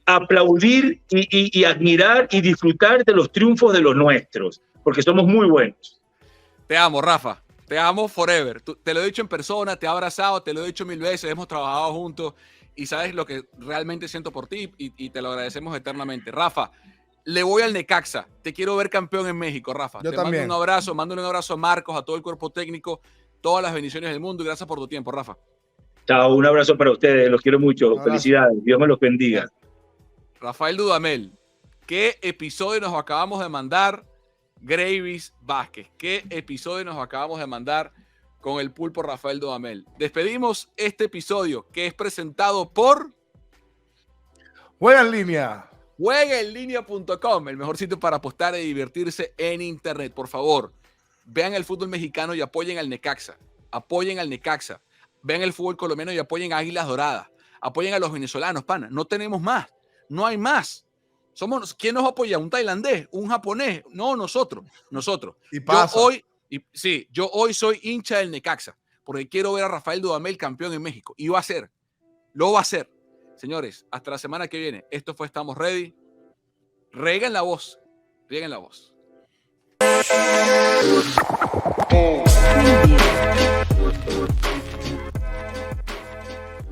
S3: aplaudir y admirar y disfrutar de los triunfos de los nuestros, porque somos muy buenos.
S1: Te amo, Rafa, te amo forever. Te lo he dicho en persona, te he abrazado, te lo he dicho 1000 veces, hemos trabajado juntos y sabes lo que realmente siento por ti y te lo agradecemos eternamente. Rafa, le voy al Necaxa. Te quiero ver campeón en México, Rafa.
S2: Yo
S1: te
S2: también.
S1: Mando un abrazo, mándale un abrazo a Marcos, a todo el cuerpo técnico, todas las bendiciones del mundo y gracias por tu tiempo, Rafa.
S3: Chao, un abrazo para ustedes, los quiero mucho. Felicidades, Dios me los bendiga.
S1: Rafael Dudamel, ¿qué episodio nos acabamos de mandar? Gravis Vázquez, ¿qué episodio nos acabamos de mandar con el pulpo Rafael Dudamel? Despedimos este episodio que es presentado por
S2: Juega en línea.
S1: Juegaenlinea.com, el mejor sitio para apostar y divertirse en internet. Por favor, vean el fútbol mexicano y apoyen al Necaxa. Apoyen al Necaxa. Vean el fútbol colombiano y apoyen a Águilas Doradas. Apoyen a los venezolanos, pana. No tenemos más. No hay más. ¿Quién nos apoya? ¿Un tailandés? ¿Un japonés? No, nosotros.
S2: Y pasa.
S1: Yo hoy soy hincha del Necaxa porque quiero ver a Rafael Dudamel campeón en México. Y lo va a hacer. Señores, hasta la semana que viene. Esto fue Estamos Ready. Rieguen la voz. Rieguen la voz.